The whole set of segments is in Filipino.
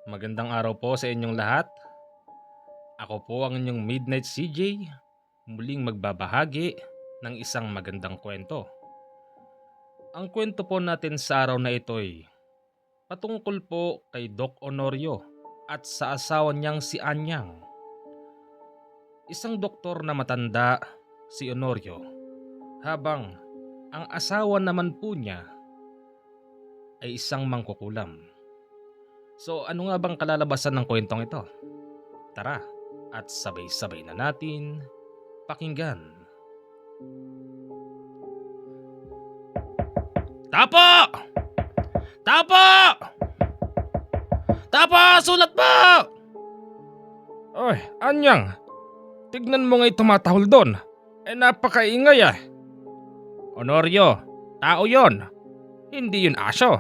Magandang araw po sa inyong lahat. Ako po ang inyong Midnight CJ, muling magbabahagi ng isang magandang kwento. Ang kwento po natin sa araw na ito ay patungkol po kay Doc Honorio at sa asawa niyang si Anyang. Isang doktor na matanda si Honorio, habang ang asawa naman po niya ay isang mangkukulam. So ano nga bang kalalabasan ng kwentong ito? Tara at sabay-sabay na natin pakinggan. Tapo! Tapo! Tapo! Sulat po! Oy, Anyang, tignan mo nga'y tumatahol doon. Napakaingay ah. Honorio, tao yon. Hindi yun aso.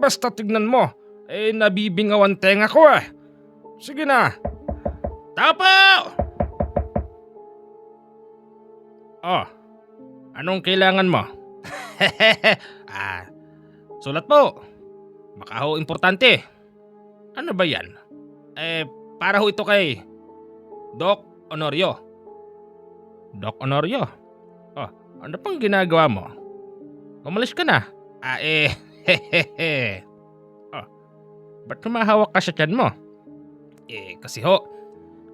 Basta tignan mo. Nabibingaw ang tenga ko eh. Sige na. Tapo! Oh, anong kailangan mo? ah, Sulat po. Baka ho importante. Ano ba yan? Para ho ito kay Doc Honorio. Doc Honorio? Oh, ano pang ginagawa mo? Umalis ka na. Hehehe. Oh, ba't humahawak ka sa tiyan mo? Kasi ho,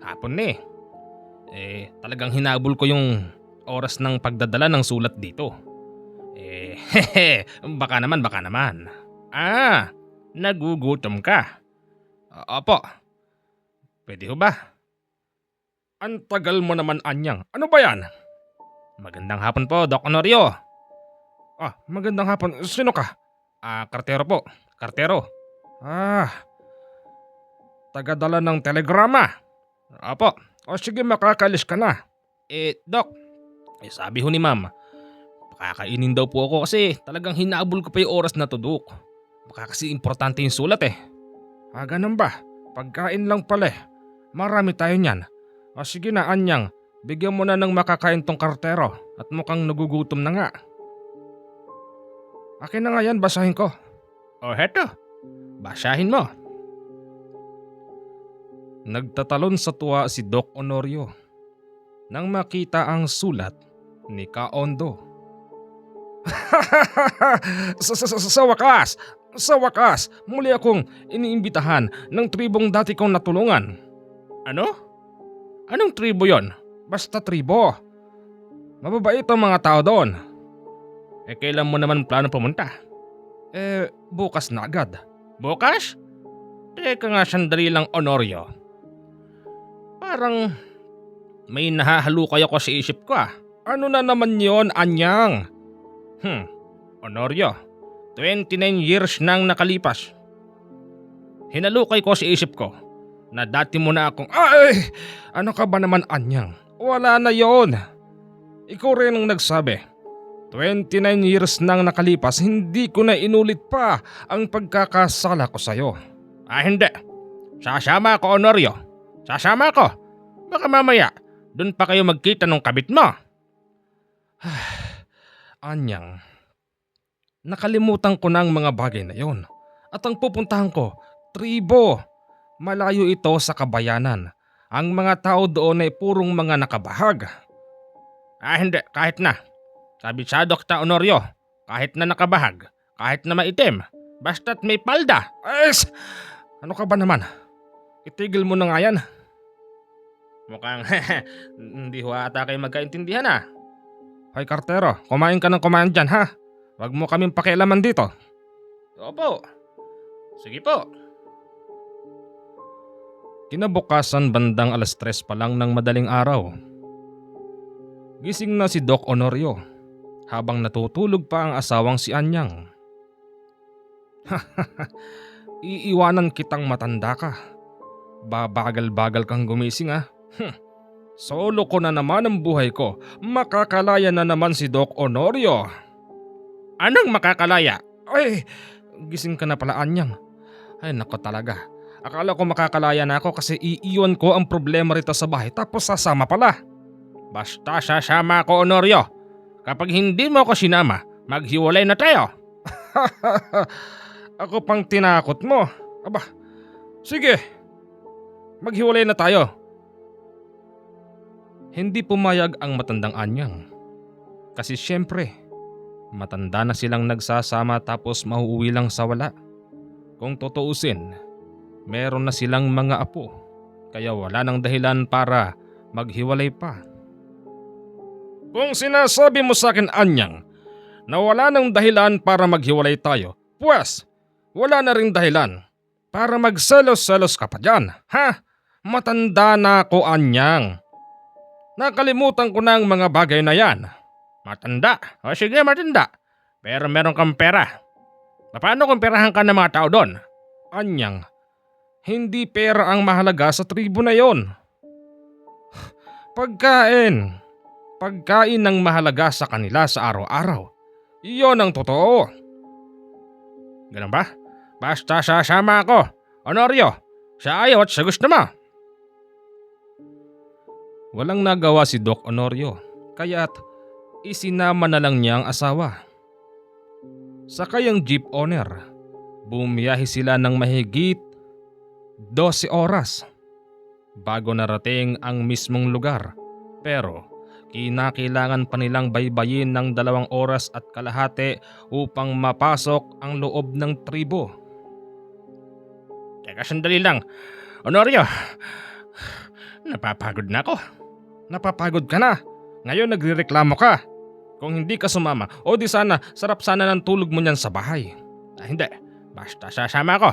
hapon na eh. Talagang hinabol ko yung oras ng pagdadala ng sulat dito. Baka naman. Nagugutom ka. Opo. Pwede ho ba? Ang tagal mo naman, Anyang. Ano ba yan? Magandang hapon po, Doc Honorio. Magandang hapon. Sino ka? Kartero po. Kartero. Tagadala ng telegrama. Opo. Sige, makakalis ka na. Doc. Sabi ho ni ma'am, pakakainin daw po ako kasi talagang hinabol ko pa yung oras na to, Doc. Baka kasi importante yung sulat eh. Ganun ba? Pagkain lang pala eh. Marami tayo niyan. Sige na, Anyang. Bigyan mo na ng makakain tong kartero at mukhang nagugutom na nga. Akin na nga yan, basahin ko. Heto. Basahin mo. Nagtatalon sa tuwa si Doc Honorio nang makita ang sulat ni Kaondo. Sa wakas, muli akong iniimbitahan ng tribong dati kong natulungan. Ano? Anong tribo yon? Basta tribo. Mababait ang mga tao doon. Kailan mo naman plano pumunta? Bukas na agad. Bukas? Teka nga, sandali lang, Honorio. Parang may nahahalukay ako sa isip ko ah. Ano na naman yon, Anyang? Honorio, 29 years nang nakalipas. Hinalukay ko sa isip ko na dati mo na akong... Ano ka ba naman, Anyang? Wala na yon. Ikaw rin ang nagsabi. 29 years nang nakalipas, hindi ko na inulit pa ang pagkakasala ko sa'yo. Hindi. Sasama ako, Honorio. Sasama ako. Baka mamaya, dun pa kayo magkita ng kabit mo. Anyang, nakalimutan ko na ang mga bagay na yon. At ang pupuntahan ko, tribo. Malayo ito sa kabayanan. Ang mga tao doon ay purong mga nakabahag. Hindi, kahit na. Kabisado kita, Honorio. Kahit na nakabahag, kahit na maitim, basta't may palda. Ano ka ba naman? Itigil mo na nga yan. Mukhang hindi ho ata kayo magkaintindihan ah. Hoy kartero, kumain ka ng kumain dyan ha. Huwag mo kaming pakialaman dito. Opo. Sige po. Kinabukasan bandang 3:00 pa lang ng madaling araw. Gising na si Doc Honorio habang natutulog pa ang asawang si Anyang. Iiwanan kitang matanda ka. Babagal-bagal kang gumising ah. Solo ko na naman ang buhay ko. Makakalaya na naman si Doc Honorio. Anong makakalaya? Gising ka na pala, Anyang. Nako talaga. Akala ko makakalaya na ako kasi iiwan ko ang problema rito sa bahay tapos sasama pala. Basta sasama ako, Honorio. Kapag hindi mo ako sinama, maghiwalay na tayo. Ako pang tinakot mo. Aba, Sige, maghiwalay na tayo. Hindi pumayag ang matandang Anyang. Kasi syempre, matanda na silang nagsasama tapos mauuwi lang sa wala. Kung tutuusin, meron na silang mga apo. Kaya wala nang dahilan para maghiwalay pa. Kung sinasabi mo sa akin, Anyang, na wala nang dahilan para maghiwalay tayo, pues wala na ring dahilan para magselos-selos ka pa dyan, ha? Matanda na ako, Anyang. Nakalimutan ko na ang mga bagay na yan. Matanda? O sige, matanda. Pero meron kang pera. Paano kung perahan ka ng mga tao doon? Anyang, hindi pera ang mahalaga sa tribo na yon. Pagkain. Pagkain ang mahalaga sa kanila sa araw-araw. Iyon ang totoo. Ganun ba? Basta sasama ako, Honorio. Sa ayaw at sa gusto mo. Walang nagawa si Doc Honorio, kaya't isinama na lang niya ang asawa. Sakay ang jeep owner. Bumiyahe sila ng mahigit 12 oras bago narating ang mismong lugar. Pero kinakailangan pa nilang baybayin ng 2 oras at kalahati upang mapasok ang loob ng tribo. Teka, sandali lang. Honorio, napapagod na ako. Napapagod ka na. Ngayon nagrereklamo ka. Kung hindi ka sumama, o di sana, sarap sana ng tulog mo niyan sa bahay. Hindi, basta sasama ko.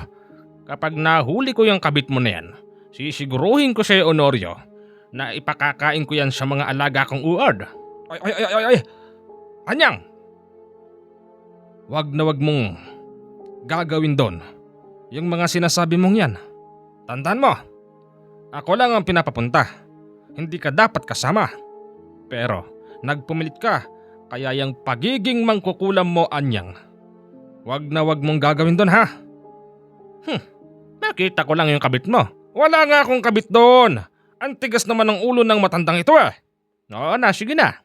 Kapag nahuli ko yung kabit mo na yan, sisiguruhin ko siya, Honorio, na ipakakain ko yan sa mga alaga kong uod. Ay! Anyang! Wag na wag mong gagawin doon yung mga sinasabi mong yan. Tandaan mo, ako lang ang pinapapunta. Hindi ka dapat kasama. Pero nagpumilit ka, kaya yung pagiging mangkukulam mo, Anyang, wag na wag mong gagawin doon, ha? Nakita ko lang yung kabit mo. Wala nga akong kabit doon. Ang tigas naman ng ulo ng matandang ito, eh. Oo na, sige na.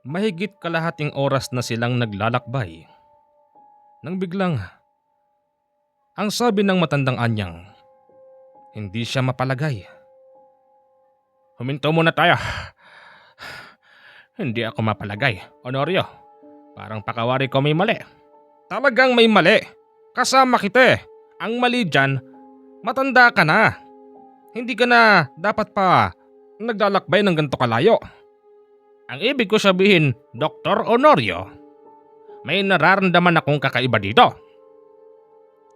Mahigit kalahating oras na silang naglalakbay. Nang biglang, ang sabi ng matandang Anyang, hindi siya mapalagay. Huminto muna tayo. Hindi ako mapalagay, Honorio. Parang pakawari ko may mali. Talagang may mali. Kasama kita, eh. Ang mali dyan, matanda ka na. Hindi ka na dapat pa naglalakbay ng ganito kalayo. Ang ibig ko sabihin, Dr. Honorio, may nararamdaman akong kakaiba dito.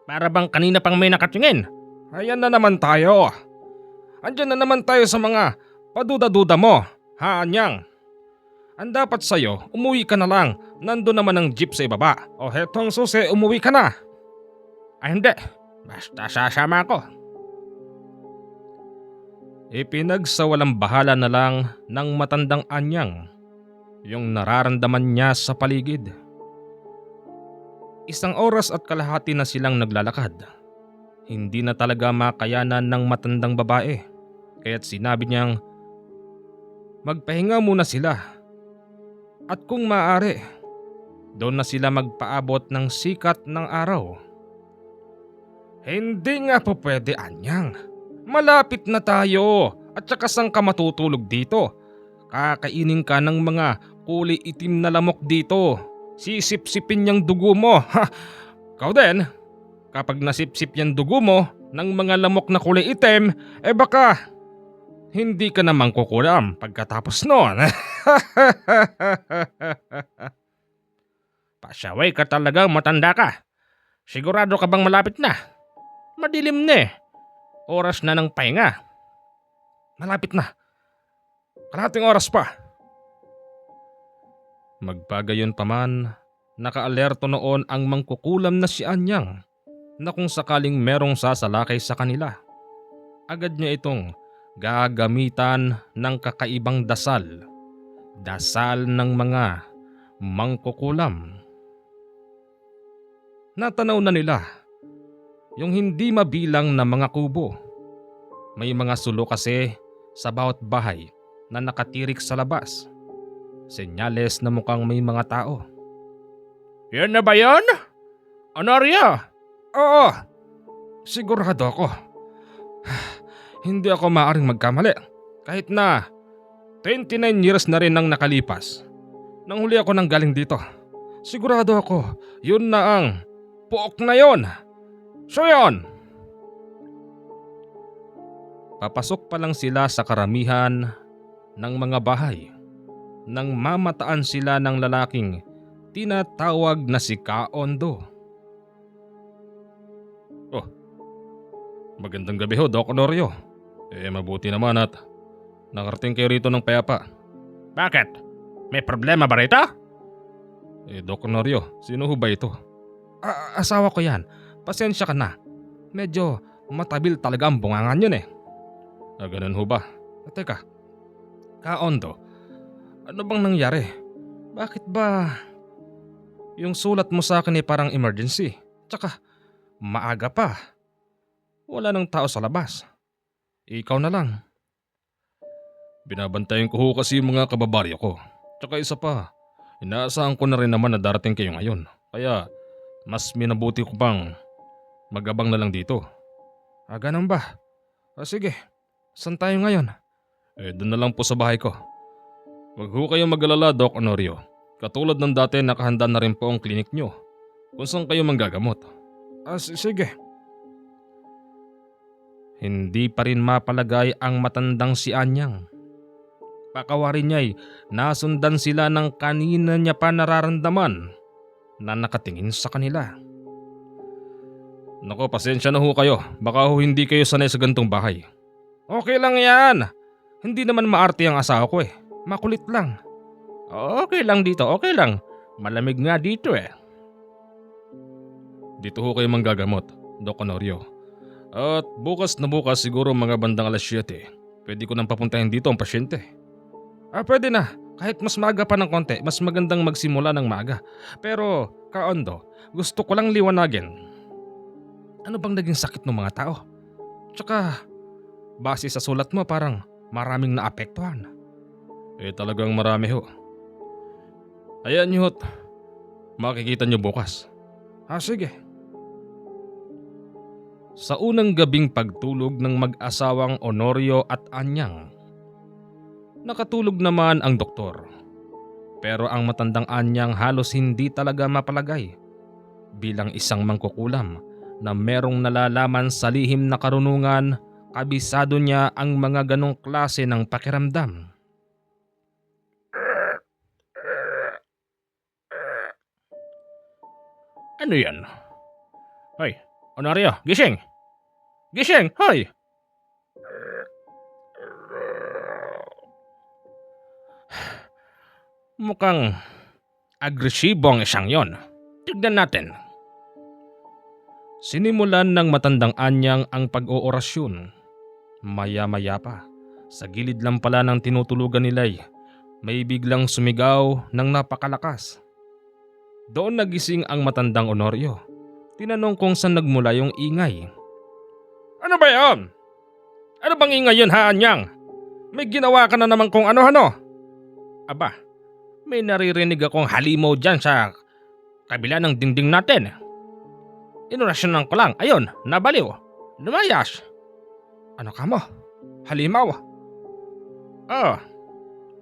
Para bang kanina pang may nakatingin. Ayan na naman tayo. Andyan na naman tayo sa mga paduda-duda mo, ha, Anyang? Ang dapat sa'yo, umuwi ka na lang. Nandun naman ang jeep sa ibaba. O hetong susi, umuwi ka na. Ay hindi, basta sasama ako. Ipinagsawalang bahala na lang ng matandang Anyang yung nararamdaman niya sa paligid. 1 oras at kalahati na silang naglalakad. Hindi na talaga makayanan ng matandang babae. Kaya't sinabi niyang magpahinga muna sila. At kung maaari, doon na sila magpaabot ng sikat ng araw. Hindi nga po pwede, Anyang. Malapit na tayo. At saka saan ka matutulog dito? Kakainin ka ng mga kulay itim na lamok dito. Sisip-sipin yung dugo mo. Ha? Kau din, kapag nasip-sip yung dugo mo ng mga lamok na kulay itim, baka hindi ka naman kukulam pagkatapos noon. Pasaway ka talagang matanda ka. Sigurado ka bang malapit na? Madilim na, eh. Oras na ng pahinga. Malapit na. Kalahating oras pa. Magpagayon pa man, nakaalerto noon ang mangkukulam na si Anyang na kung sakaling merong sasalakay sa kanila, agad niya itong gagamitan ng kakaibang dasal. Dasal ng mga mangkukulam. Natanaw na nila yung hindi mabilang na mga kubo. May mga sulo kasi sa bawat bahay na nakatirik sa labas. Senyales na mukhang may mga tao. Yan na ba yan? Honorio, Oo, sigurado ako. Hindi ako maaaring magkamali. Kahit na 29 years na rin ang nakalipas. Nang huli ako nang galing dito. Sigurado ako, yun na ang puok na yon. So yun! Papasok pa lang sila sa karamihan ng mga bahay nang mamataan sila ng lalaking tinatawag na si Kaondo. Oh, magandang gabi ho, Doc Honorio. Mabuti naman at nakarating kayo rito ng payapa. Bakit? May problema ba rito? Doc Honorio, sino ho ba ito? Asawa ko yan. Pasensya ka na. Medyo matabil talaga ang bungangan yun eh. Ganun ho ba? Teka, Kaondo, ano bang nangyari? Bakit ba yung sulat mo sa akin parang emergency? Tsaka maaga pa. Wala nang tao sa labas. Ikaw na lang. Binabantayan ko ho kasi yung mga kababaryo ko. Tsaka isa pa, inaasahan ko na rin naman na darating kayo ngayon. Kaya mas minabuti ko pang magabang na lang dito. Ganun ba? Sige, saan tayo ngayon? Doon na lang po sa bahay ko. Huwag ho kayong mag-alala, Doc Honorio. Katulad ng dati, nakahanda na rin po ang klinik nyo kung saan kayo manggagamot. Sige. Hindi pa rin mapalagay ang matandang si Anyang. Pakawari niya'y nasundan sila ng kanina niya pa nararamdaman na nakatingin sa kanila. Nako, pasensya na ho kayo. Baka ho hindi kayo sanay sa gantong bahay. Okay lang yan. Hindi naman maarte ang asawa ko eh. Makulit lang. Okay lang dito, okay lang. Malamig nga dito eh. Dito ho kayo manggagamot, Doc Honorio. At bukas na bukas siguro mga bandang alas 7. Pwede ko nang papuntahin dito ang pasyente. Pwede na. Kahit mas maaga pa ng konti, mas magandang magsimula ng maaga. Pero, Kaondo, gusto ko lang liwanagin. Ano bang naging sakit ng mga tao? Tsaka, base sa sulat mo parang maraming naapektuhan. Talagang marami ho. Ayan nyo ho't makikita nyo bukas. Sige. Sa unang gabing pagtulog ng mag-asawang Honorio at Anyang, nakatulog naman ang doktor. Pero ang matandang Anyang halos hindi talaga mapalagay. Bilang isang mangkukulam na merong nalalaman sa lihim na karunungan, kabisado niya ang mga ganong klase ng pakiramdam. Ano yan? Hoy, Honorio, gising! Gising, hoy! Mukhang agresibo ang isang yon. Tignan natin. Sinimulan ng matandang Anyang ang pag-oorasyon. Maya-maya pa, sa gilid lang pala ng tinutulugan nila'y may biglang sumigaw ng napakalakas. Doon nagising ang matandang Honorio. Tinanong kung saan nagmula yung ingay. Ano ba yan? Ano bang ingay yun, ha, Anyang? May ginawa ka na naman kung ano-ano. Aba, may naririnig akong halimaw dyan sa kabila ng dingding natin. Inorasyonan ko lang. Ayun, nabaliw. Lumayas. Ano ka mo? Halimaw?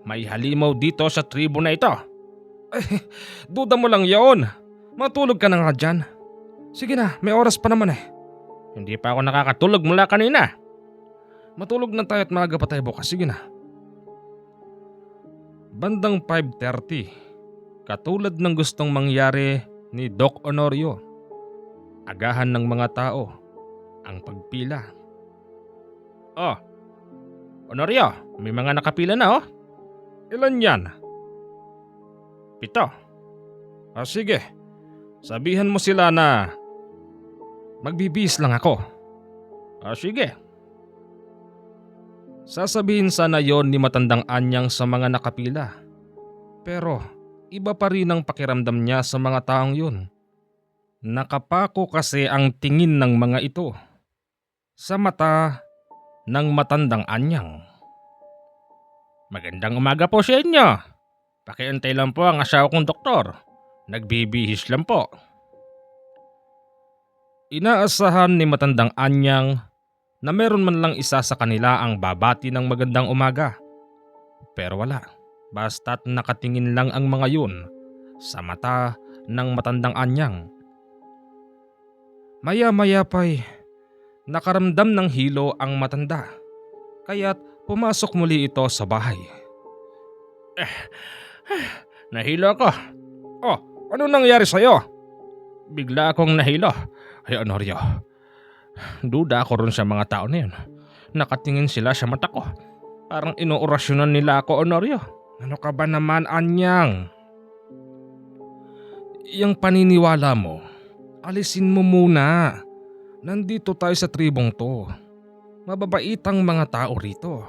May halimaw dito sa tribo na ito. Duda mo lang yaon. Matulog ka na nga dyan. Sige na, may oras pa naman eh. Hindi pa ako nakakatulog mula kanina. Matulog na tayo at maaga pa tayo bukas. Sige na. Bandang 5:30, katulad ng gustong mangyari ni Doc Honorio. Agahan ng mga tao ang pagpila. Honorio, may mga nakapila na Ilan yan? 7. Sige, sabihan mo sila na magbibihis lang ako. Sige. Sasabihin sana yon ni matandang Anyang sa mga nakapila. Pero iba pa rin ang pakiramdam niya sa mga taong yun. Nakapako kasi ang tingin ng mga ito sa mata ng matandang Anyang. Magandang umaga po sa inyo. Pakiantay lang po ang asawa kong doktor. Nagbibihis lang po. Inaasahan ni matandang Anyang na meron man lang isa sa kanila ang babati ng magandang umaga. Pero wala, basta't nakatingin lang ang mga yun sa mata ng matandang Anyang. Maya-maya pa'y nakaramdam ng hilo ang matanda, kaya't pumasok muli ito sa bahay. Nahilo ako. Oh, ano nangyari sa'yo? Bigla akong nahilo. Ay Honorio, duda ako ron sa mga tao na yun. Nakatingin sila sa mata ko. Parang inuorasyonan nila ako, Honorio. Ano ka ba naman, Anyang? Yung paniniwala mo, alisin mo muna. Nandito tayo sa tribong to. Mababaitang mga tao rito.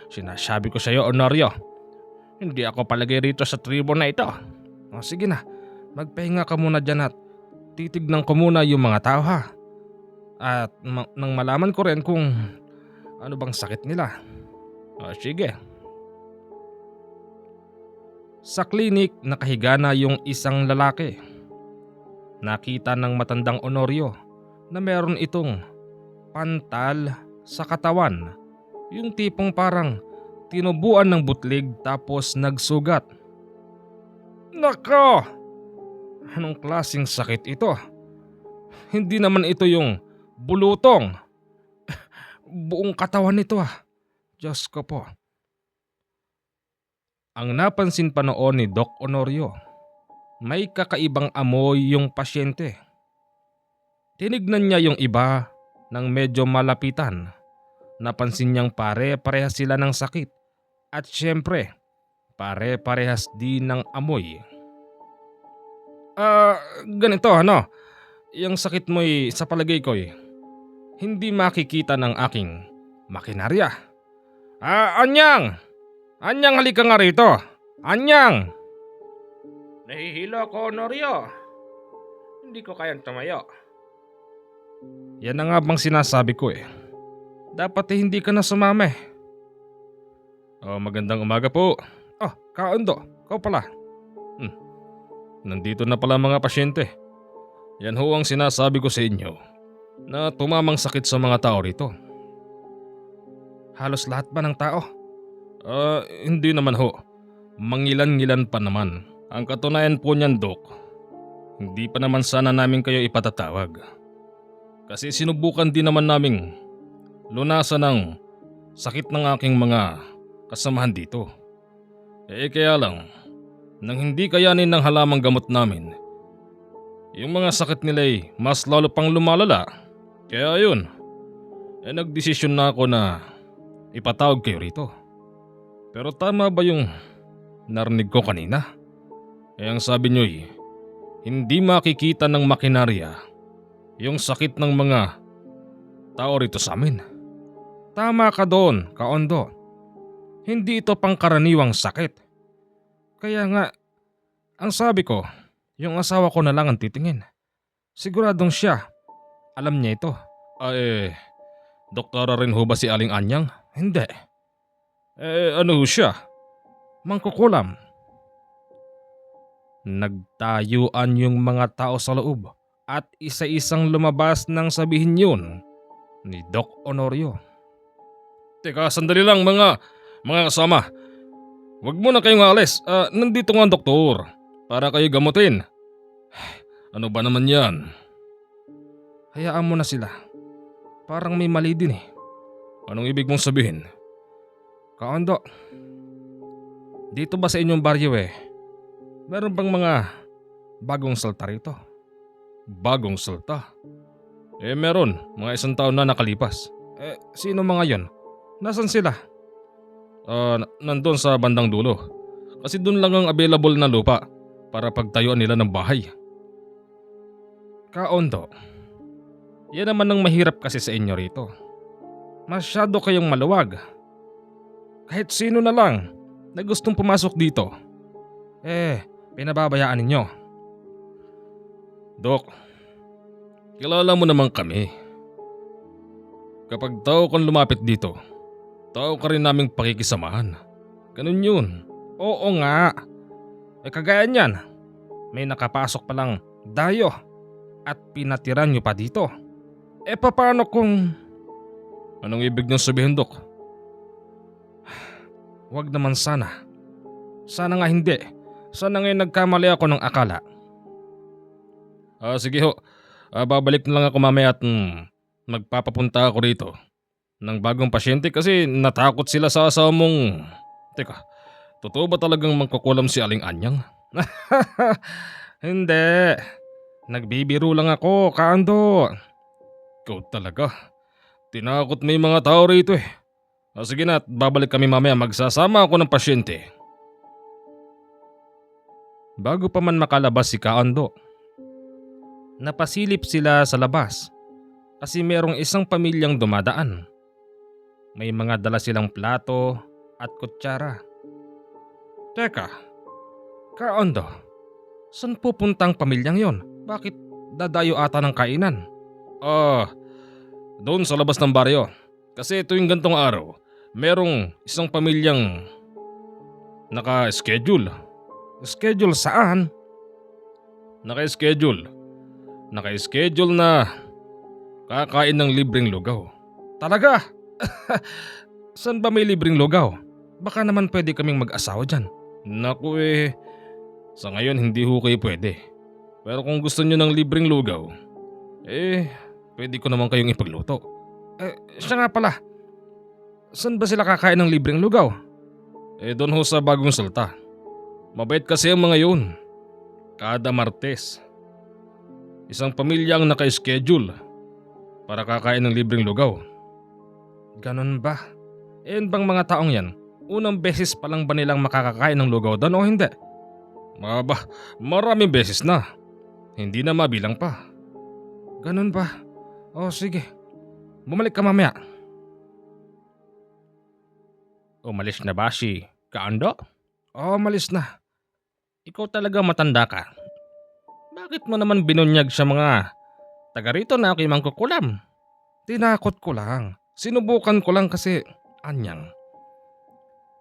Sinasabi ko sa iyo, Honorio, hindi ako palagay rito sa tribo na ito. O sige na, magpahinga ka muna dyan at titignan ko muna yung mga tao ha. At nang malaman ko rin kung ano bang sakit nila. O sige. Sa klinik nakahiga na yung isang lalaki. Nakita ng matandang Honorio na meron itong pantal sa katawan. Yung tipong parang tinubuan ng butlig tapos nagsugat. Nako! Anong klaseng sakit ito? Hindi naman ito yung bulutong. Buong katawan nito ah. Diyos ko po. Ang napansin pa noon ni Doc Honorio, may kakaibang amoy yung pasyente. Tinignan niya yung iba ng medyo malapitan. Napansin niyang pare-parehas sila ng sakit. At syempre, pare-parehas din ng amoy. Ganito ano, yung sakit mo'y sa palagay ko'y hindi makikita ng aking makinarya. Anyang! Anyang, halika nga rito! Anyang! Nahihilo ako, Honorio. Hindi ko kayang tumayo. Yan na nga bang sinasabi ko eh. Dapat hindi ka na sumama eh. Magandang umaga po. Kaondo, ikaw pala. Nandito na pala mga pasyente. Yan ho ang sinasabi ko sa inyo na tumamang sakit sa mga tao rito. Halos lahat ba ng tao? Hindi naman ho. Mangilan-ngilan pa naman. Ang katunayan po niyan, Dok, hindi pa naman sana namin kayo ipatatawag. Kasi sinubukan din naman naming lunasan ng sakit ng aking mga kasamahan dito. Kaya lang, nang hindi kayanin ng halamang gamot namin, yung mga sakit nila ay mas lalo pang lumalala. Kaya ayun, nagdesisyon na ako na ipatawag kayo rito. Pero tama ba yung narinig ko kanina? Ang sabi nyo'y hindi makikita ng makinarya yung sakit ng mga tao rito sa amin. Tama ka doon, Kaondo. Hindi ito pangkaraniwang sakit. Kaya nga, ang sabi ko, yung asawa ko na lang ang titingin. Siguradong siya, alam niya ito. Doktora rin ho ba si Aling Anyang? Hindi. Ano ho siya? Mangkukulam. Nagtayuan yung mga tao sa loob at isa-isang lumabas nang sabihin yun ni Doc Honorio. Teka, sandali lang mga kasama. Huwag muna kayong alis. Nandito nga ang doktor para kayo gamutin. Ano ba naman yan? Hayaan mo na sila. Parang may mali din eh. Anong ibig mong sabihin? Kaondo, dito ba sa inyong baryo meron bang mga bagong salta rito? Bagong salta? Meron. Mga 1 taon na nakalipas. Sino mga yon? Nasaan sila? Nandun sa bandang dulo. Kasi dun lang ang available na lupa para pagtayuan nila ng bahay. Kaondo, yan naman ang mahirap kasi sa inyo rito. Masyado kayong maluwag. Kahit sino na lang na gustong pumasok dito, pinababayaan ninyo. Dok, kilala mo naman kami. Kapag tao kang lumapit dito, tao ka rin naming pakikisamahan. Ganun yun. Oo nga. Kagaya niyan, may nakapasok palang dayo. at pinatiran nyo pa dito. Paano kung... Anong ibig niyong sabihin, Dok? Wag naman sana. Sana nga hindi. Sana ngayon nagkamali ako ng akala. Sige ho. Babalik na lang ako mamaya at magpapapunta ako rito ng bagong pasyente kasi natakot sila sa asawa mong... Teka, totoo ba talagang mangkukulam si Aling Anyang? Hindi. Nagbibiro lang ako, Kaando. Ikaw talaga. Tinakot mo yung mga tao rito eh. Sige na, at babalik kami mamaya, magsasama ako ng pasyente. Bago pa man makalabas si Kaando, napasilip sila sa labas kasi merong isang pamilyang dumadaan. May mga dala silang plato at kutsara. Teka, Kaando, saan pupuntang pamilyang yon? Bakit dadayo ata ng kainan? Doon sa labas ng baryo. Kasi tuwing gantong araw, merong isang pamilyang naka-schedule. Schedule saan? Naka-schedule na kakain ng libreng lugaw. Talaga? Saan ba may libreng lugaw? Baka naman pwede kaming mag-asawa dyan. Naku sa ngayon hindi ho kayo pwede. Pero kung gusto nyo ng libreng lugaw, pwede ko naman kayong ipagluto. Siya nga pala, saan ba sila kakain ng libreng lugaw? Doon ho sa Bagong Sulta. Mabait kasi ang mga yun. Kada Martes, isang pamilya ang naka-schedule para kakain ng libreng lugaw. Ganon ba? Bang mga taong yan, unang beses pa lang ba nilang makakakain ng lugaw doon o hindi? Maraming beses na. Hindi na mabilang pa. Ganon ba? Sige. Bumalik ka mamaya. Umalis na ba si Kaando? Umalis na. Ikaw talaga matanda ka. Bakit mo naman binunyag sa mga taga rito na ako'y mangkukulam? Tinakot ko lang. Sinubukan ko lang kasi, Anyang.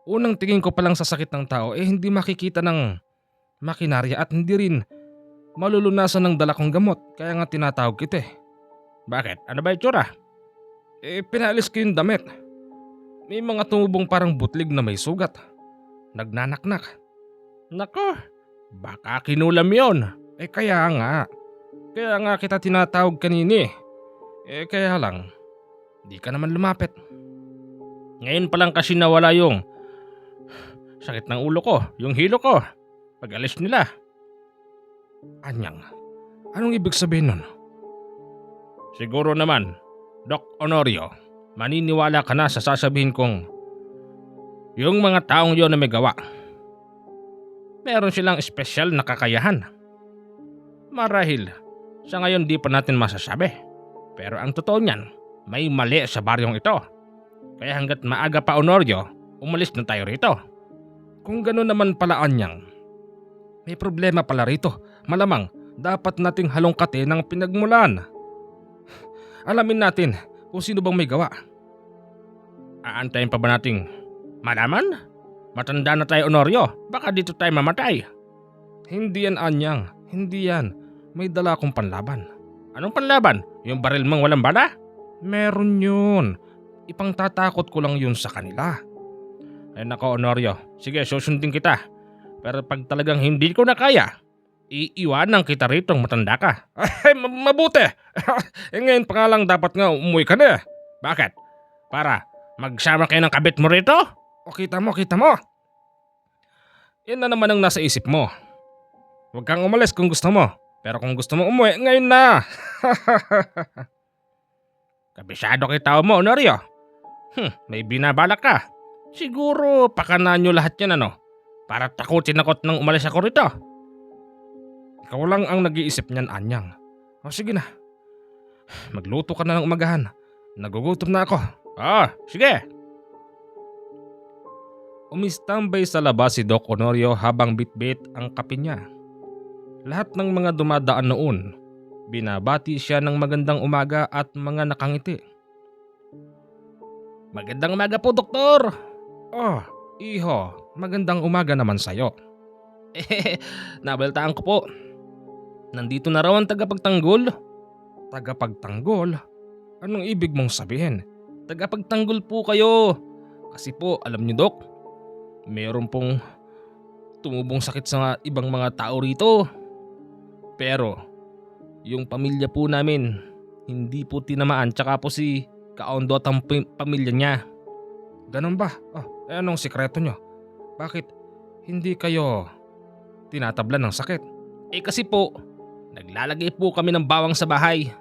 Unang tingin ko palang sa sakit ng tao hindi makikita ng makinarya at hindi rin malulunasan ng dala kong gamot. Kaya nga tinatawag kita Bakit? Ano ba itsura? Pinaalis ko yung damit. May mga tumubong parang butlig na may sugat. Nagnanaknak. Nako, baka kinulam yon. Kaya nga. Kaya nga kita tinatawag kanini. Kaya lang, di ka naman lumapit. Ngayon pa lang kasi nawala yung sakit ng ulo ko, yung hilo ko, pag-alis nila. Anyang, anong ibig sabihin nun? Siguro naman, Doc Honorio, maniniwala ka na sa sasabihin kong yung mga taong yon na may gawa. Meron silang espesyal na kakayahan. Marahil, sa ngayon di pa natin masasabi. Pero ang totoo niyan, may mali sa baryong ito. Kaya hanggat maaga pa, Honorio, umalis na tayo rito. Kung gano'n naman pala, Anyang, may problema pala rito. Malamang dapat nating halongkatin ng pinagmulan. Alamin natin kung sino bang may gawa. Aantayin pa ba nating malaman? Matanda na tayo, Honorio. Baka dito tayo mamatay. Hindi yan, Anyang. Hindi yan. May dala akong panlaban. Anong panlaban? Yung baril mong walang bala? Meron yun. Ipangtatakot ko lang yun sa kanila. Ay nako, Honorio. Sige, susundin kita. Pero pag talagang hindi ko na kaya, iiwanan kita ritong matanda ka. Ay, mabuti. Ngayon pa nga lang dapat nga umuwi ka na. Bakit? Para magsama kayo ng kabit mo rito? Kita mo. Yan na naman ang nasa isip mo. Huwag kang umalis kung gusto mo. Pero kung gusto mo umuwi, ngayon na. Kabisado kita mo, Honorio. May binabalak ka. Siguro pakanaan nyo lahat yan para takutin ako't nang umalis ako rito. Ikaw lang ang nag-iisip niyan, Anyang. Sige na. Magluto ka na ng umagahan. Nagugutom na ako. Sige. Umistambay sa labas si Doc Honorio habang bitbit ang kape niya. Lahat ng mga dumadaan noon, binabati siya ng magandang umaga at mga nakangiti. Magandang umaga po, Doktor. Iho, magandang umaga naman sa'yo. Nabaltaan ko po. Nandito na raw ang tagapagtanggol. Tagapagtanggol? Anong ibig mong sabihin? Tagapagtanggol po kayo. Kasi po, alam niyo Dok, meron pong tumubong sakit sa ibang mga tao rito. Pero, yung pamilya po namin, hindi po tinamaan. Tsaka po si Kaondo at ang pamilya niya. Ganun ba? Anong sikreto nyo? Bakit hindi kayo tinatablan ng sakit? Kasi po, naglalagay po kami ng bawang sa bahay.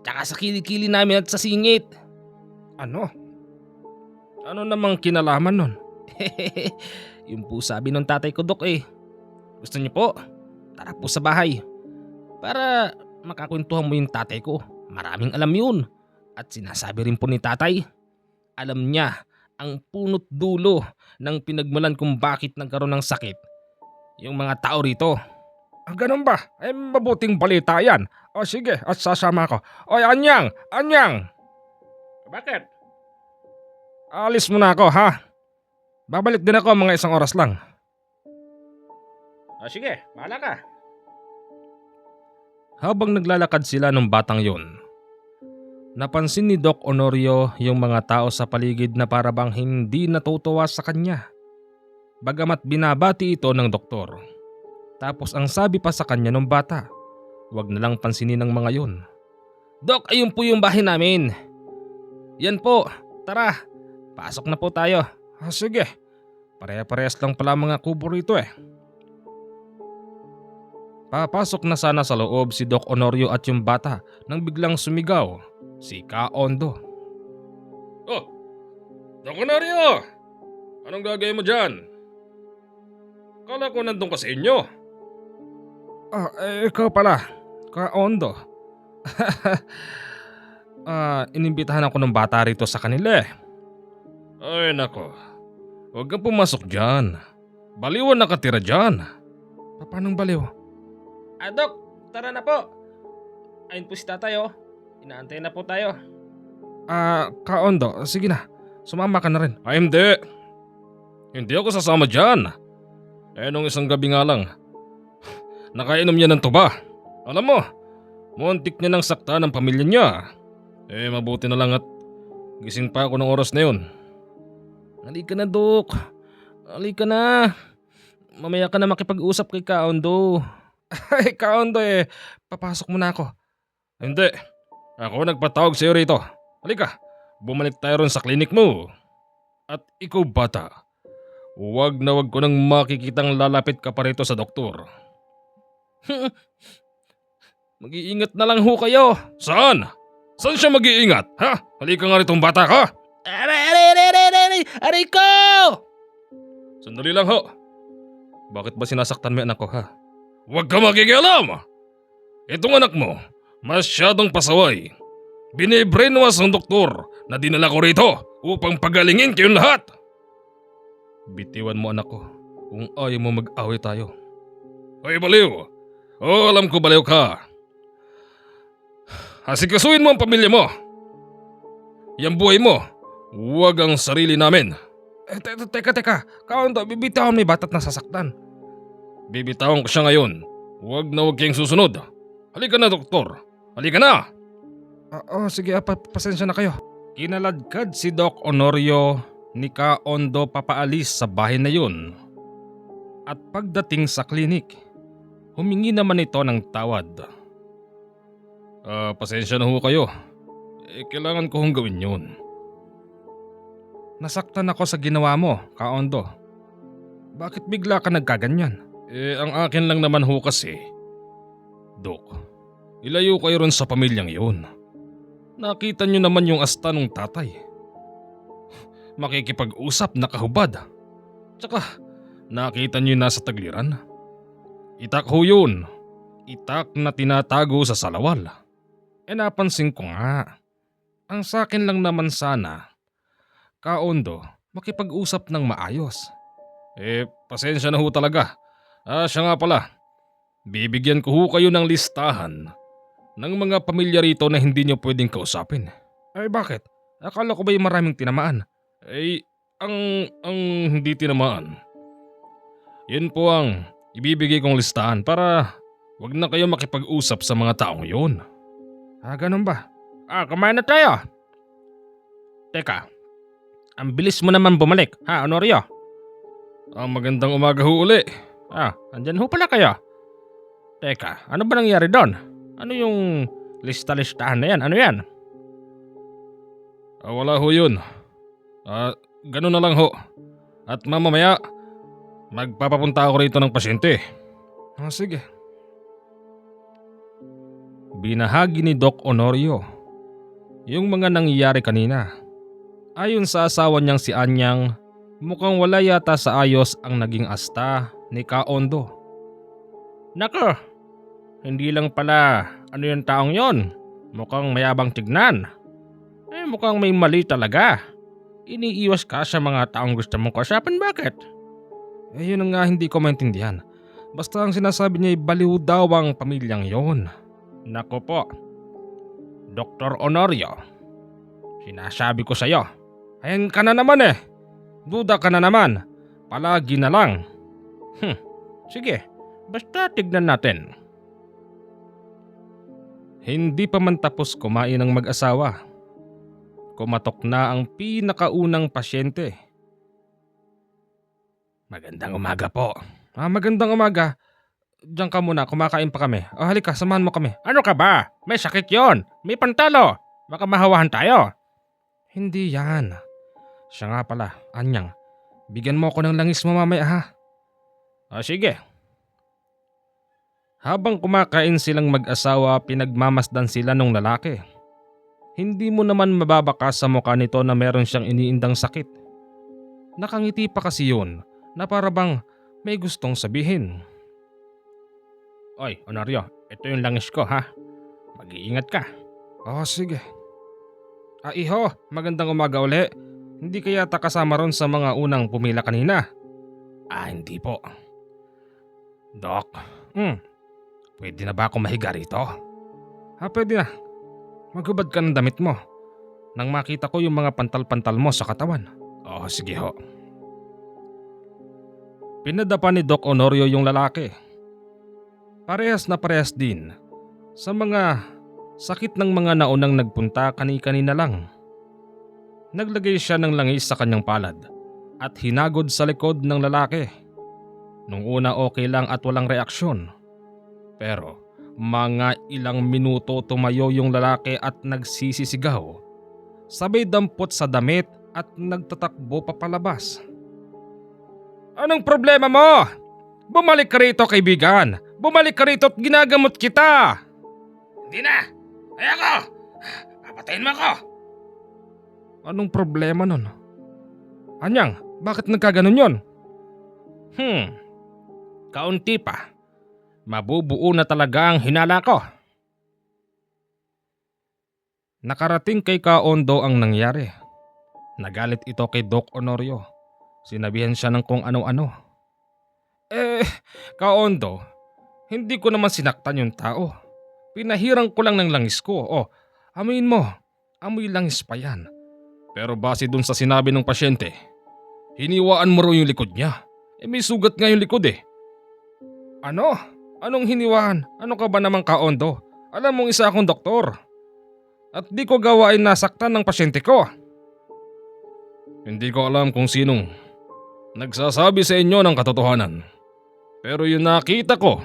Tsaka sa kilikili namin at sa singit. Ano? Ano namang kinalaman nun? Yung po sabi ng tatay ko Dok Gusto niyo po? Tara po sa bahay. Para makakwentuhan mo yung tatay ko. Maraming alam yun. At sinasabi rin po ni tatay, alam niya ang punot dulo ng pinagmulan kung bakit nagkaroon ng sakit yung mga tao rito. Ganun ba? Mabuting balita yan. Sige, at sasama ko. Anyang! Anyang! Bakit? Alis muna ako ha. Babalik din ako mga isang oras lang. Sige, bahala ka. Habang naglalakad sila ng batang yun, napansin ni Doc Honorio yung mga tao sa paligid na parabang hindi natutuwa sa kanya. Bagamat binabati ito ng doktor. Tapos ang sabi pa sa kanya ng bata, wag na lang pansinin ng mga yun. Dok, ayun po yung bahay namin. Yan po, tara, pasok na po tayo. Sige, pareha-parehas lang pala mga kubo rito Papasok na sana sa loob si Doc Honorio at yung bata nang biglang sumigaw si Kaondo. Doc Honorio! Anong gagawin mo dyan? Kala ko nandun ka sa inyo. Ikaw pala, Kaondo. Inimbitahan ako ng bata rito sa kanila Ay nako, huwag kang pumasok dyan. Baliw ang nakatira dyan. Paanong baliw? Dok, tara na po. Ayun po si tatay Inaantay na po tayo. Kaondo, sige na. Sumama ka na rin. Hindi. Hindi ako sasama dyan. Nung isang gabi nga lang, nakainom niya ng tuba. Alam mo, muntik niya nang sakta ng pamilya niya. Mabuti na lang at gising pa ako ng oras na yun. Halika na, Dok. Halika na. Mamaya ka na makipag-usap kay Kaondo. Kaondo papasok muna ako. Hindi. Ako nagpatawag sa'yo rito. Halika, bumalik tayo ron sa klinik mo. At ikaw bata, huwag na huwag ko nang makikitang lalapit ka pa rito sa doktor. Mag-iingat na lang ho kayo. Saan? Saan siya mag-iingat? Ha? Halika nga ritong bata ka. Aray ko! Sandali lang ho. Bakit ba sinasaktan mo anak ko ha? Huwag ka makikialam! Itong anak mo, masyadong pasaway. Binibrainwash ng doktor na dinala ko rito upang pagalingin kayong lahat. Bitiwan mo anak ko kung ayaw mo mag-away tayo. Hoy baliw! Alam ko baliw ka. Asikasuhin mo ang pamilya mo. Yang buhay mo, huwag ang sarili namin. Teka. Kaondo, bibitawan may bata't nasasaktan. Bibitawan ko siya ngayon. Huwag na huwag kayong susunod. Halika na, doktor. Halika na! Sige, pasensya na kayo. Kinaladkad si Doc Honorio ni Kaondo papaalis sa bahay na yun. At pagdating sa klinik, humingi naman ito ng tawad. Pasensya na ho kayo. Kailangan ko hong gawin yun. Nasaktan ako sa ginawa mo, Kaondo. Bakit bigla ka nagkaganyan? Ang akin lang naman ho kasi. Dok, ilayo kayo ron sa pamilyang yun. Nakita nyo naman yung asta ng tatay. Makikipag-usap na kahubad. Tsaka, nakita nyo yung nasa tagliran. Itak ho yun. Itak na tinatago sa salawal. Napansin ko nga. Ang sakin lang naman sana, Kaondo, makipag-usap ng maayos. Pasensya na ho talaga. Siya nga pala. Bibigyan ko ho kayo ng listahan ng mga pamilya rito na hindi nyo pwedeng kausapin. Bakit? Akala ko ba yung maraming tinamaan? Ang hindi tinamaan. Yun po ang ibibigay kong listahan para Huwag na kayo makipag-usap sa mga taong yun. Ganun ba? Kumain na tayo. Teka, ang bilis mo naman bumalik, ha, Honorio? Magandang umaga ho uli. Andyan ho pala kayo. Teka, ano ba nangyari doon? Ano yung lista-listahan na yan? Ano yan? Wala ho yun. Ganun na lang ho. At mamamaya, magpapapunta ako rito ng pasyente. Sige. Binahagi ni Doc Honorio yung mga nangyayari kanina. Ayon sa asawa niyang si Anyang, mukhang wala yata sa ayos ang naging asta ni Kaondo. Nako, hindi lang pala ano yung taong yon. Mukhang mayabang tignan. Mukhang may mali talaga. Iniiwas ka sa mga taong gusto mong kausapin, bakit? Yun ang nga hindi ko maintindihan. Basta ang sinasabi niya ay baliw daw ang pamilyang yon. Nako po, Dr. Honorio, sinasabi ko sa'yo, ayan ka na naman eh. Duda ka na naman, palagi na lang. Sige, basta tignan natin. Hindi pa man tapos kumain ng mag-asawa. Kumatok na ang pinakaunang pasyente. Magandang umaga po. Magandang umaga. Diyan ka muna, kumakain pa kami. Halika, samahan mo kami. Ano ka ba? May sakit yon. May pantalo. Baka mahawahan tayo. Hindi yan. Siya nga pala, Anyang. Bigyan mo ako ng langis mo mamaya ha. Sige. Habang kumakain silang mag-asawa, pinagmamasdan sila nung lalaki. Hindi mo naman mababaka sa mukha nito na meron siyang iniindang sakit. Nakangiti pa kasi yun na para bang may gustong sabihin. Oy, Honorio, ito yung langis ko ha. Mag-iingat ka. Sige. Iho, magandang umaga uli. Hindi ka yata kasama ron sa mga unang pumila kanina? Hindi po. Doc, pwede na ba ako mahiga rito? Pwede na. Maghubad ka ng damit mo. Nang makita ko yung mga pantal-pantal mo sa katawan. Sige ho. Pinadapa ni Doc Honorio yung lalaki. Parehas na parehas din sa mga sakit ng mga naunang nagpunta kani-kanina lang. Naglagay siya ng langis sa kanyang palad at hinagod sa likod ng lalaki. Nung una okay lang at walang reaksyon. Pero mga ilang minuto tumayo yung lalaki at nagsisisigaw. Sabay dampot sa damit at nagtatakbo papalabas. Anong problema mo? Bumalik ka rito, kaibigan. Bumalik ka rito at ginagamot kita. Hindi na. Ayoko. Papatayin mo ako. Anong problema nun? Anyang, bakit nagkaganon yon? Kaunti pa. Mabubuo na talaga ang hinala ko. Nakarating kay Kaondo ang nangyari. Nagalit ito kay Doc Honorio. Sinabihan siya ng kung ano-ano. Kaondo, hindi ko naman sinaktan yung tao. Pinahirang ko lang ng langis ko. Amuin mo. Amoy langis pa yan. Pero base dun sa sinabi ng pasyente, hiniwaan mo raw yung likod niya. May sugat nga yung likod eh. Ano? Anong hiniwaan? Ano ka ba namang Kaondo? Alam mong isa akong doktor. At di ko gawain nasaktan ng pasyente ko. Hindi ko alam kung sinong nagsasabi sa inyo ng katotohanan. Pero yung nakita ko,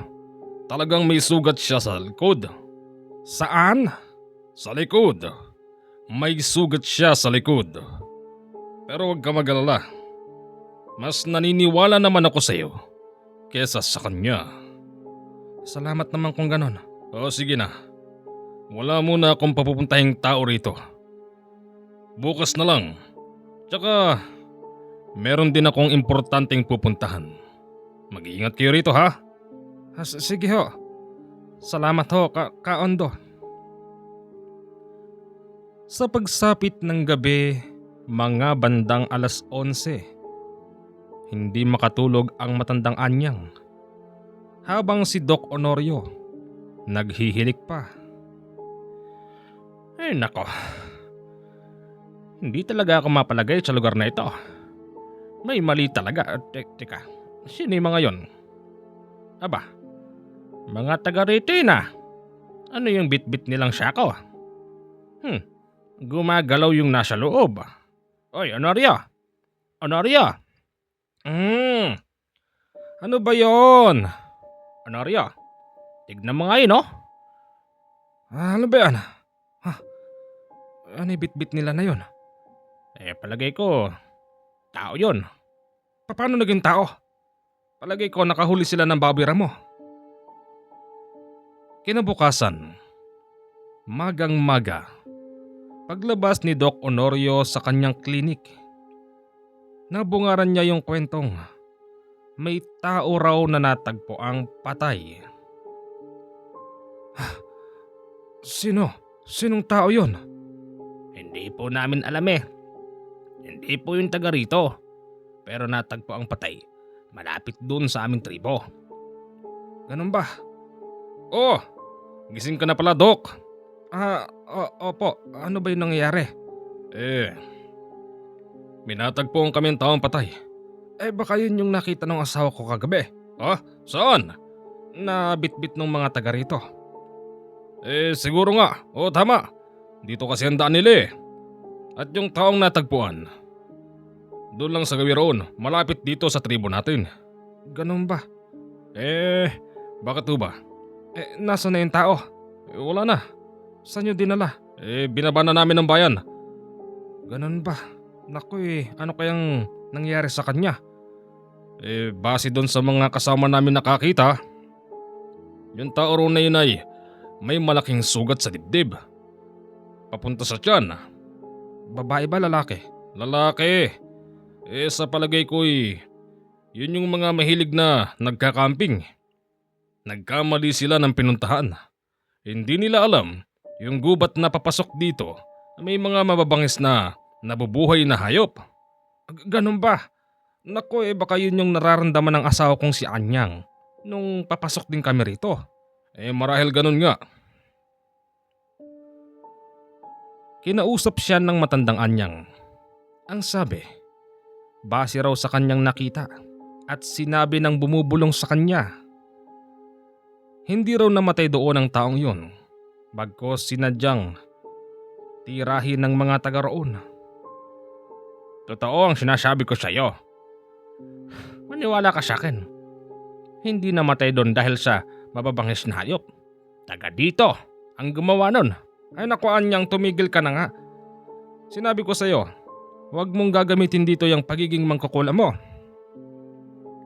talagang may sugat siya sa likod. Saan? Sa likod. May sugat siya sa likod. Pero huwag ka mag-alala. Mas naniniwala naman ako sa iyo kesa sa kanya. Salamat naman kung ganon. Sige na. Wala muna akong papupuntahing tao rito. Bukas na lang. Tsaka meron din akong importanteng pupuntahan. Mag-iingat kayo rito ha? Sige ho. Salamat ho, Kaondo. Sa pagsapit ng gabi, mga bandang 11:00, hindi makatulog ang matandang Anyang. Habang si Doc Honorio, naghihilik pa. Nako. Hindi talaga ako mapalagay sa lugar na ito. May mali talaga. Teka, sino yung mga yon? Aba, Mga taga rito yun ah. Ano yung bitbit nilang sako? Gumagalaw yung nasa loob. Oy, Honorio! Honorio! Hmm, ano ba yon? Honorio, tignan mo nga yun oh. Ano ba yan? Ano yung bitbit nila na yun? Palagay ko, tao yun. Paano naging tao? Palagay ko nakahuli sila ng babira mo. Kinabukasan, magang-maga, paglabas ni Doc Honorio sa kanyang klinik, nabungaran niya yung kwentong may tao raw na natagpo ang patay. Sino? Sinong tao yon? Hindi po namin alam eh. Hindi po yung taga rito. Pero natagpo ang patay. Malapit dun sa aming tribo. Ganun ba? Oh, gising ka na pala, Doc. Opo. Ano ba yung nangyayari? May natagpuan kami ang taong patay. Baka yun yung nakita ng asawa ko kagabi. Saan? Nabitbit ng mga taga rito. Siguro nga. Oo, tama. Dito kasi ang daan nila eh. At yung taong natagpuan, doon lang sa gawiroon, malapit dito sa tribo natin. Ganun ba? Bakit ba? Nasa na yung tao? Wala na. Saan nyo dinala? Binaba na namin ng bayan. Ganun ba? Naku ano kayang nangyari sa kanya? Base doon sa mga kasama namin nakakita, yung tao ro na yun ay may malaking sugat sa dibdib. Papunta sa tiyan. Babae ba lalaki? Lalaki. Sa palagay ko'y yun yung mga mahilig na nagkakamping. Nagkamali sila ng pinuntahan. Hindi nila alam yung gubat na papasok dito may mga mababangis na nabubuhay na hayop. Ganun ba? Naku baka yun yung nararamdaman ng asawa kong si Anyang nung papasok din kami rito. Marahil ganun nga. Kinausap siya ng matandang Anyang. Ang sabi, base raw sa kanyang nakita at sinabi ng bumubulong sa kanya. Hindi raw namatay doon ang taong yun, bagkos sinadyang tirahin ng mga taga roon. Totoo ang sinasabi ko sa iyo. Maniwala ka sa akin. Hindi namatay doon dahil sa mababangis na hayop. Taga dito ang gumawa nun. Ay naku Anyang, tumigil ka na nga. Sinabi ko sa iyo, huwag mong gagamitin dito yung pagiging mangkukula mo.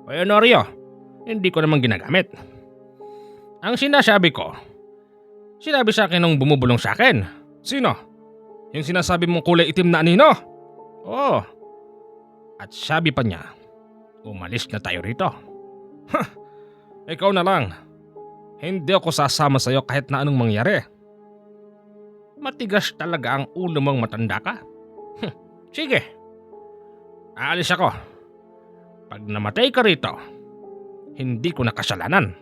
Oy Honorio, hindi ko naman ginagamit. Ang sinasabi ko, sinabi sa akin nung bumubulong sa akin. Sino? Yung sinasabi mong kulay itim na anino? Oo. At sabi pa niya, umalis na tayo rito. Ikaw na lang. Hindi ako sasama sa'yo kahit na anong mangyari. Matigas talaga ang ulo mong matanda ka. Sige. Aalis ako. Pag namatay ka rito, hindi ko na kasalanan.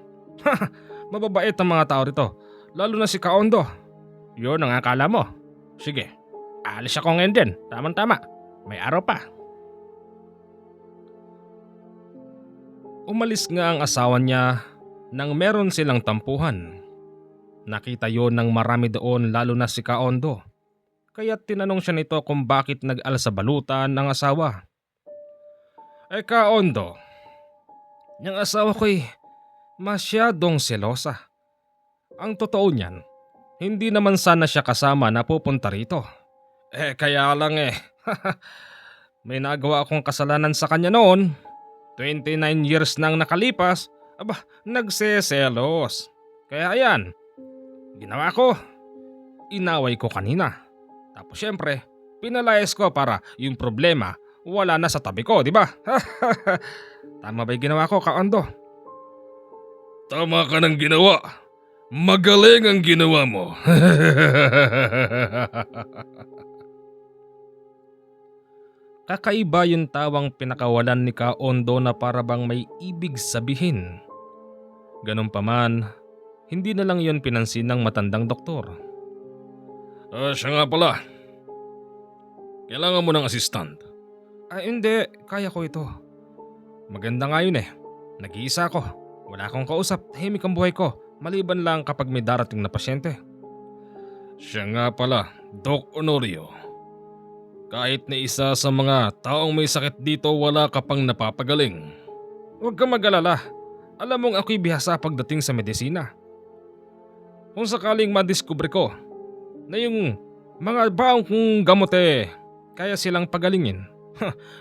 Mababait ang mga tao rito, lalo na si Kaondo. Yun ang akala mo. Sige, aalis ako ngayon din. Tama-tama, may araw pa. Umalis nga ang asawa niya nang meron silang tampuhan. Nakita yon ng marami doon lalo na si Kaondo. Kaya tinanong siya nito kung bakit nag-alsa balutan ng asawa. Kaondo, yung asawa ko'y masyadong selosa. Ang totoo niyan, hindi naman sana siya kasama na pupunta rito. Kaya lang may nagawa akong kasalanan sa kanya noon. 29 years nang nakalipas, nagseselos. Kaya ayan, ginawa ko, inaway ko kanina. Tapos syempre, pinalayas ko para yung problema wala na sa tabi ko, di ba? Tama ba yung ginawa ko, Kaondo? Tama ka ng ginawa. Magaling ang ginawa mo. Kakaiba yung tawang pinakawalan ni Kaondo na para bang may ibig sabihin. Ganun pa man, hindi na lang yun pinansin ng matandang doktor. Siya nga pala. Kailangan mo ng assistant. Hindi. Kaya ko ito. Maganda nga yun Nag-iisa ako. Wala akong kausap. Tahimik ang buhay ko. maliban lang kapag may darating na pasyente. Siya nga pala, Doc Honorio. Kahit na isa sa mga taong may sakit dito wala ka pang napapagaling. Huwag kang mag-alala. Alam mong ako'y bihasa pagdating sa medisina. Kung sakaling madiskubre ko na yung mga baong kong gamot kaya silang pagalingin,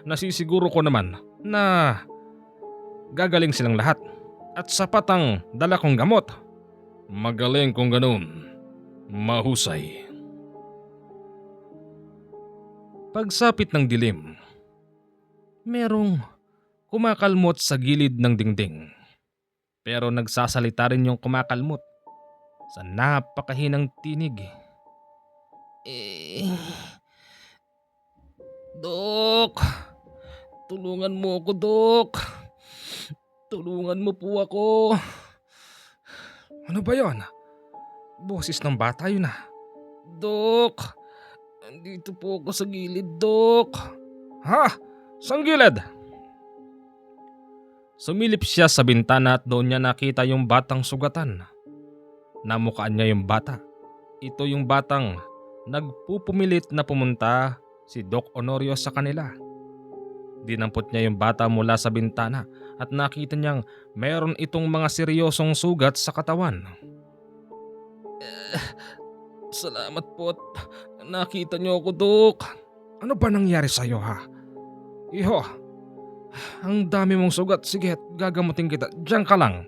nasisiguro ko naman na gagaling silang lahat at sapat ang dala kong gamot. Magaling kung ganun. Mahusay. Pagsapit ng dilim, merong kumakalmot sa gilid ng dingding. Pero nagsasalita rin yung kumakalmot sa napakahinang tinig. Dok, tulungan mo ako, Dok. Tulungan mo po ako. Ano ba yon? Boses ng bata yun ah. Dok, andito po ako sa gilid, Dok. Ha? Saan gilid? Sumilip siya sa bintana at doon niya nakita yung batang sugatan. Namukhaan niya yung bata. Ito yung batang nagpupumilit na pumunta si Doc Honorio sa kanila. Dinampot niya yung bata mula sa bintana at nakita niyang mayroon itong mga seryosong sugat sa katawan. Salamat po at nakita niyo ako, Dok. Ano ba nangyari sa'yo ha? Iho, ang dami mong sugat. Sige, gagamutin kita. Diyan ka lang.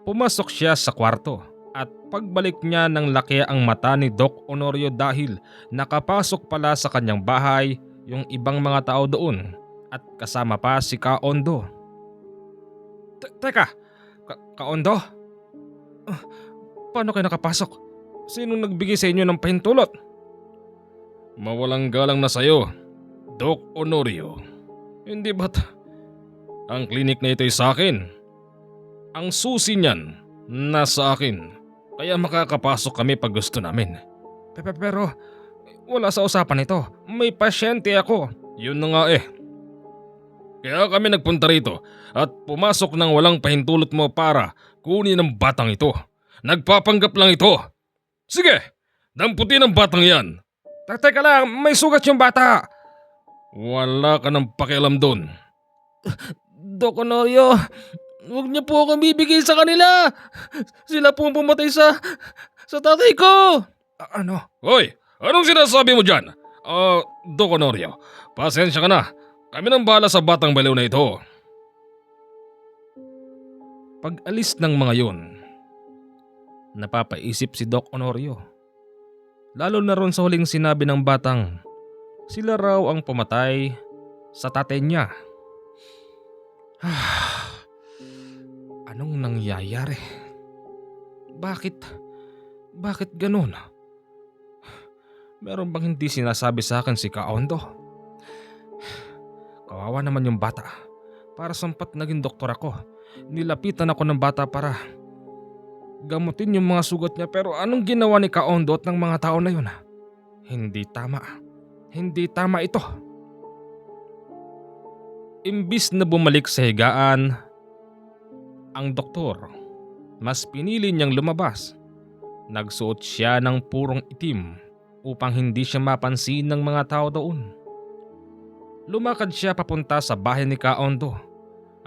Pumasok siya sa kwarto at pagbalik niya ng laki ang mata ni Doc Honorio dahil nakapasok pala sa kanyang bahay yung ibang mga tao doon at kasama pa si Kaondo. Teka, Kaondo? Paano kayo nakapasok? Sinong nagbigay sa inyo ng pahintulot? Mawalang galang na sayo, Doc Honorio. Hindi ba't ang klinik na ito'y sa akin? Ang susi niyan nasa akin, kaya makakapasok kami pag gusto namin. Pero wala sa usapan ito, may pasyente ako. Yun na nga Kaya kami nagpunta rito at pumasok ng walang pahintulot mo para kunin ang batang ito. Nagpapanggap lang ito. Sige, damputin ang batang yan. Teka lang, may sugat yung bata. Wala ka ng pakialam doon. Doc Honorio, huwag niyo po akong bibigay sa kanila. Sila po ang pumatay sa tatay ko. Ano? Hoy, anong sinasabi mo dyan? Doc Honorio, pasensya ka na. Kami nang bahala sa batang baliw na ito. Pag-alis ng mga yun, napapaisip si Doc Honorio. Lalo na ron sa huling sinabi ng batang sila raw ang pumatay sa tatay niya. Anong nangyayari? Bakit ganun? Meron bang hindi sinasabi sa akin si Kaondo? Kawawa naman yung bata. Para sampat naging doktor ako. Nilapitan ako ng bata para gamutin yung mga sugat niya, pero anong ginawa ni Kaondo at ng mga tao na yun? Hindi tama. Hindi tama ito. Imbis na bumalik sa higaan, ang doktor, mas pinili niyang lumabas. Nagsuot siya ng purong itim upang hindi siya mapansin ng mga tao doon. Lumakad siya papunta sa bahay ni Kaondo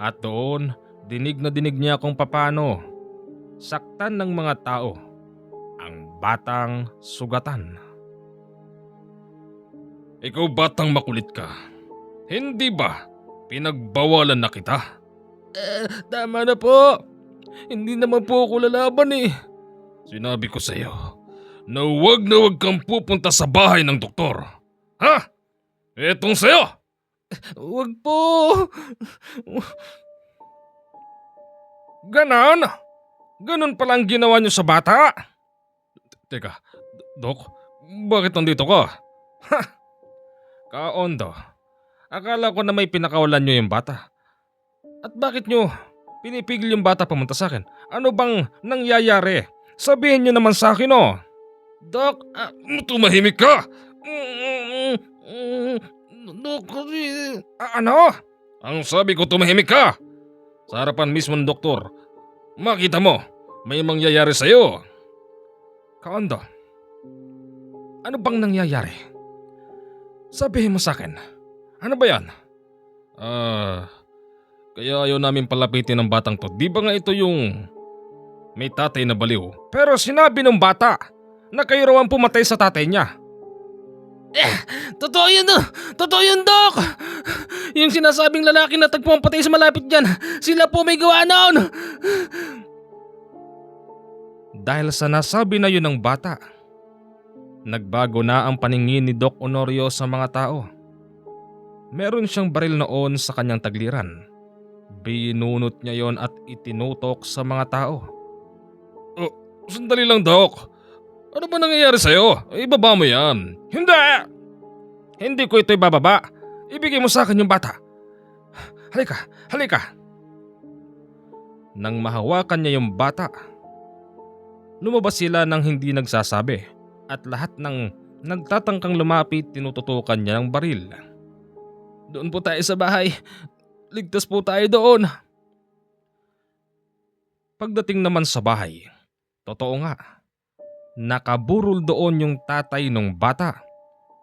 at doon dinig na dinig niya kung paano saktan ng mga tao ang batang sugatan. Ikaw batang makulit ka, hindi ba pinagbawalan na kita? Tama na po. Hindi naman po ako lalaban Sinabi ko sa iyo na huwag kang pupunta sa bahay ng doktor. Ha? Etong sa'yo. Huwag po. Ganon? Ganon palang ginawa niyo sa bata? Teka, Dok, bakit nandito ka? Ha? Kaondo, akala ko na may pinakawalan niyo yung bata. At bakit niyo pinipigil yung bata pumunta sa akin? Ano bang nangyayari? Sabihin niyo naman sa akin Dok, tumahimik ka! Dok, ano? Ang sabi ko tumahimik ka! Sa harapan mismo ng doktor, Makita mo, may mangyayari sa'yo. Kaondo, ano bang nangyayari? Sabihin mo sa akin, ano ba yan? Kaya ayaw namin palapitin ng batang to. Di ba nga ito yung may tatay na baliw? Pero sinabi ng bata na kayo raw ang pumatay sa tatay niya. Totoo yun, totoo yun, Dok. Yung sinasabing lalaki na tagpuang patay sa malapit dyan, sila po may gawa noon. Dahil sa nasabi na yun ng bata, nagbago na ang paningin ni Doc Honorio sa mga tao. Meron siyang baril noon sa kanyang tagliran. Binunot niya yon at itinutok sa mga tao. Sandali lang, Doc. Ano ba nangyayari sa'yo? Ibaba mo yan. Hindi! Hindi ko ito ibababa. Ibigay mo sa akin yung bata. Halika, halika. Nang mahawakan niya yung bata, lumabas sila nang hindi nagsasabi at lahat ng nagtatangkang lumapit tinututukan niya ng baril. Doon po tayo sa bahay. Ligtas po tayo doon. Pagdating naman sa bahay, totoo nga, nakaburol doon yung tatay ng bata.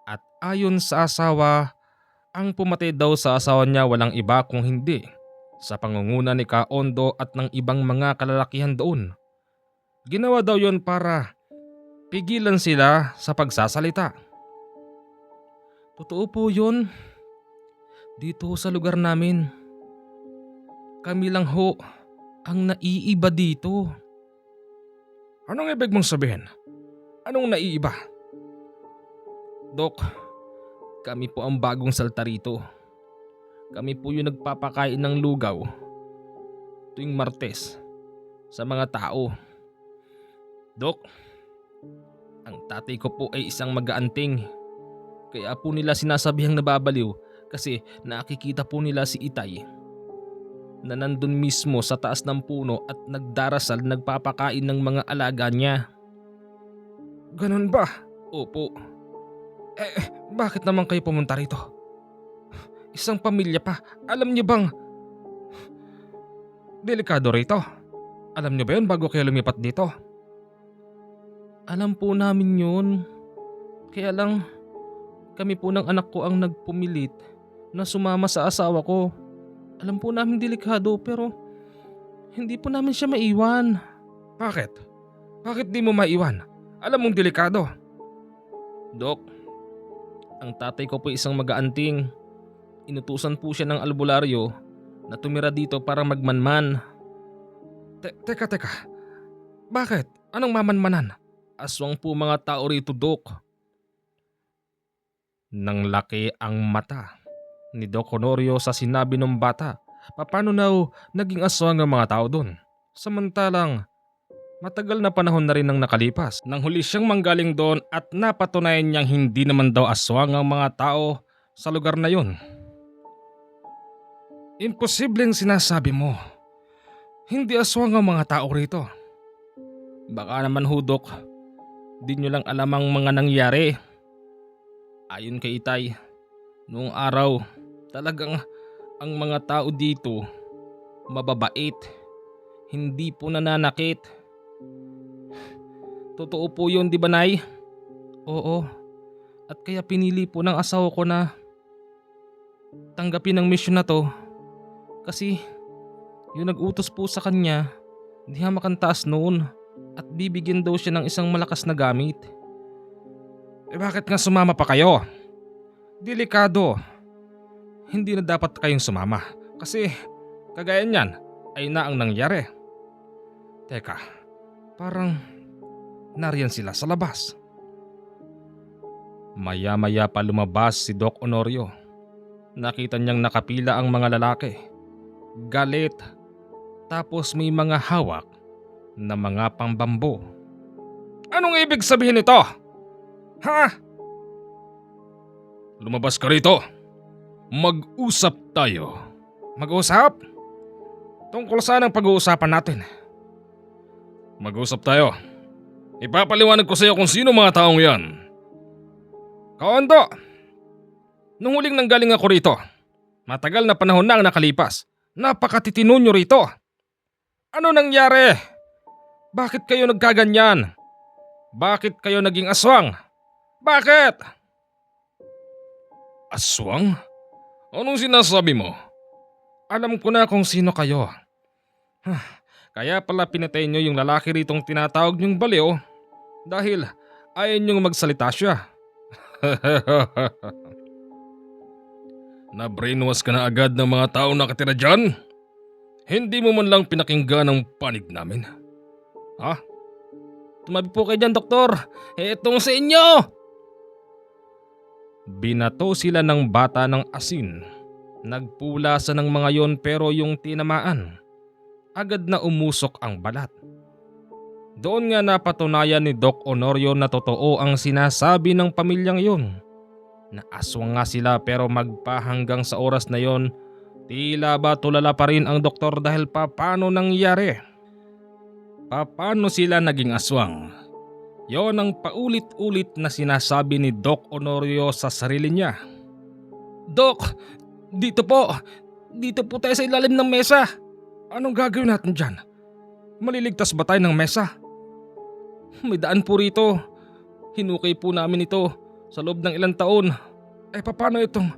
At ayon sa asawa, ang pumatay daw sa asawa niya walang iba kung hindi sa pangunguna ni Kaondo at ng ibang mga kalalakihan doon. Ginawa daw yon para pigilan sila sa pagsasalita. Totoo po yun. Dito sa lugar namin, kami lang ho ang naiiba dito. Anong ibig mong sabihin? Anong naiiba? Dok, kami po ang bagong salta rito. Kami po yung nagpapakain ng lugaw tuwing Martes sa mga tao. Dok, ang tatay ko po ay isang mag-aanting. Kaya po nila sinasabihang nababaliw kasi nakikita po nila si Itay na nandun mismo sa taas ng puno at nagdarasal nagpapakain ng mga alaga niya. Ganun ba? Opo. Bakit naman kayo pumunta rito? Isang pamilya pa. Alam niyo bang delikado rito? Alam niyo ba yun bago kayo lumipat dito? Alam po namin yun. Kaya lang kami po ng anak ko ang nagpumilit na sumama sa asawa ko. Alam po namin delikado pero hindi po namin siya maiwan. Bakit? Bakit di mo maiwan? Alam mong delikado. Dok, ang tatay ko po isang mag-aanting. Inutusan po siya ng albularyo na tumira dito para magmanman. Teka. Bakit? Anong mamanmanan? Aswang po mga tao rito, Dok. Nang laki ang mata ni Doc Honorio sa sinabi ng bata. Paano na naging aswang ang mga tao doon? Samantalang matagal na panahon na rin ang nakalipas nang huli siyang manggaling doon at napatunayan niyang hindi naman daw aswang ang mga tao sa lugar na yun. Imposibleng sinasabi mo. Hindi aswang ang mga tao rito. Baka naman hudok, di nyo lang alam ang mga nangyari. Ayon kay Itay, noong araw talagang ang mga tao dito mababait, hindi po nananakit. Totoo po yun, di ba, Nay? Oo, at kaya pinili po ng asawa ko na tanggapin ang mission na to kasi yung nag-utos po sa kanya di hamakan taas noon at bibigyan daw siya ng isang malakas na gamit. Bakit nga sumama pa kayo? Delikado. Hindi na dapat kayong sumama kasi kagaya niyan ay na ang nangyari. Teka, parang nariyan sila sa labas. Maya-maya pa lumabas si Doc Honorio. Nakita niyang nakapila ang mga lalaki. Galit. Tapos may mga hawak na mga pambambo. Anong ibig sabihin nito? Ha? Lumabas ka rito. Mag-usap tayo. Mag-usap? Tungkol saan ang pag-uusapan natin? Mag-usap tayo. Ipapaliwanag ko sa iyo kung sino mga taong yan. Kaondo, nung huling nanggaling ako rito, matagal na panahon na ang nakalipas. Napakatitino nyo rito. Ano nangyari? Bakit kayo nagkaganyan? Bakit kayo naging aswang? Bakit? Aswang? Anong sinasabi mo? Alam ko na kung sino kayo. Kaya pala pinatay nyo yung lalaki ritong tinatawag nyong baliw dahil ayaw nyong magsalita siya. Na-brainwash ka na agad ng mga taong nakatira dyan? Hindi mo man lang pinakinggan ang panig namin. Ha? Tumabi po kayo dyan, doktor. Etong sa inyo! Binato sila ng bata ng asin. Nagpulasan ng mga yon pero yung tinamaan, agad na umusok ang balat. Doon nga napatunayan ni Doc Honorio na totoo ang sinasabi ng pamilyang yon. Naaswang nga sila pero magpahanggang sa oras na yon, tila ba tulala pa rin ang doktor dahil paano nangyari? Paano sila naging aswang? Yon ang paulit-ulit na sinasabi ni Doc Honorio sa sarili niya. Doc, dito po tayo sa ilalim ng mesa. Anong gagawin natin dyan? Maliligtas ba tayo ng mesa? May daan po rito. Hinukay po namin ito sa loob ng ilang taon. Paano itong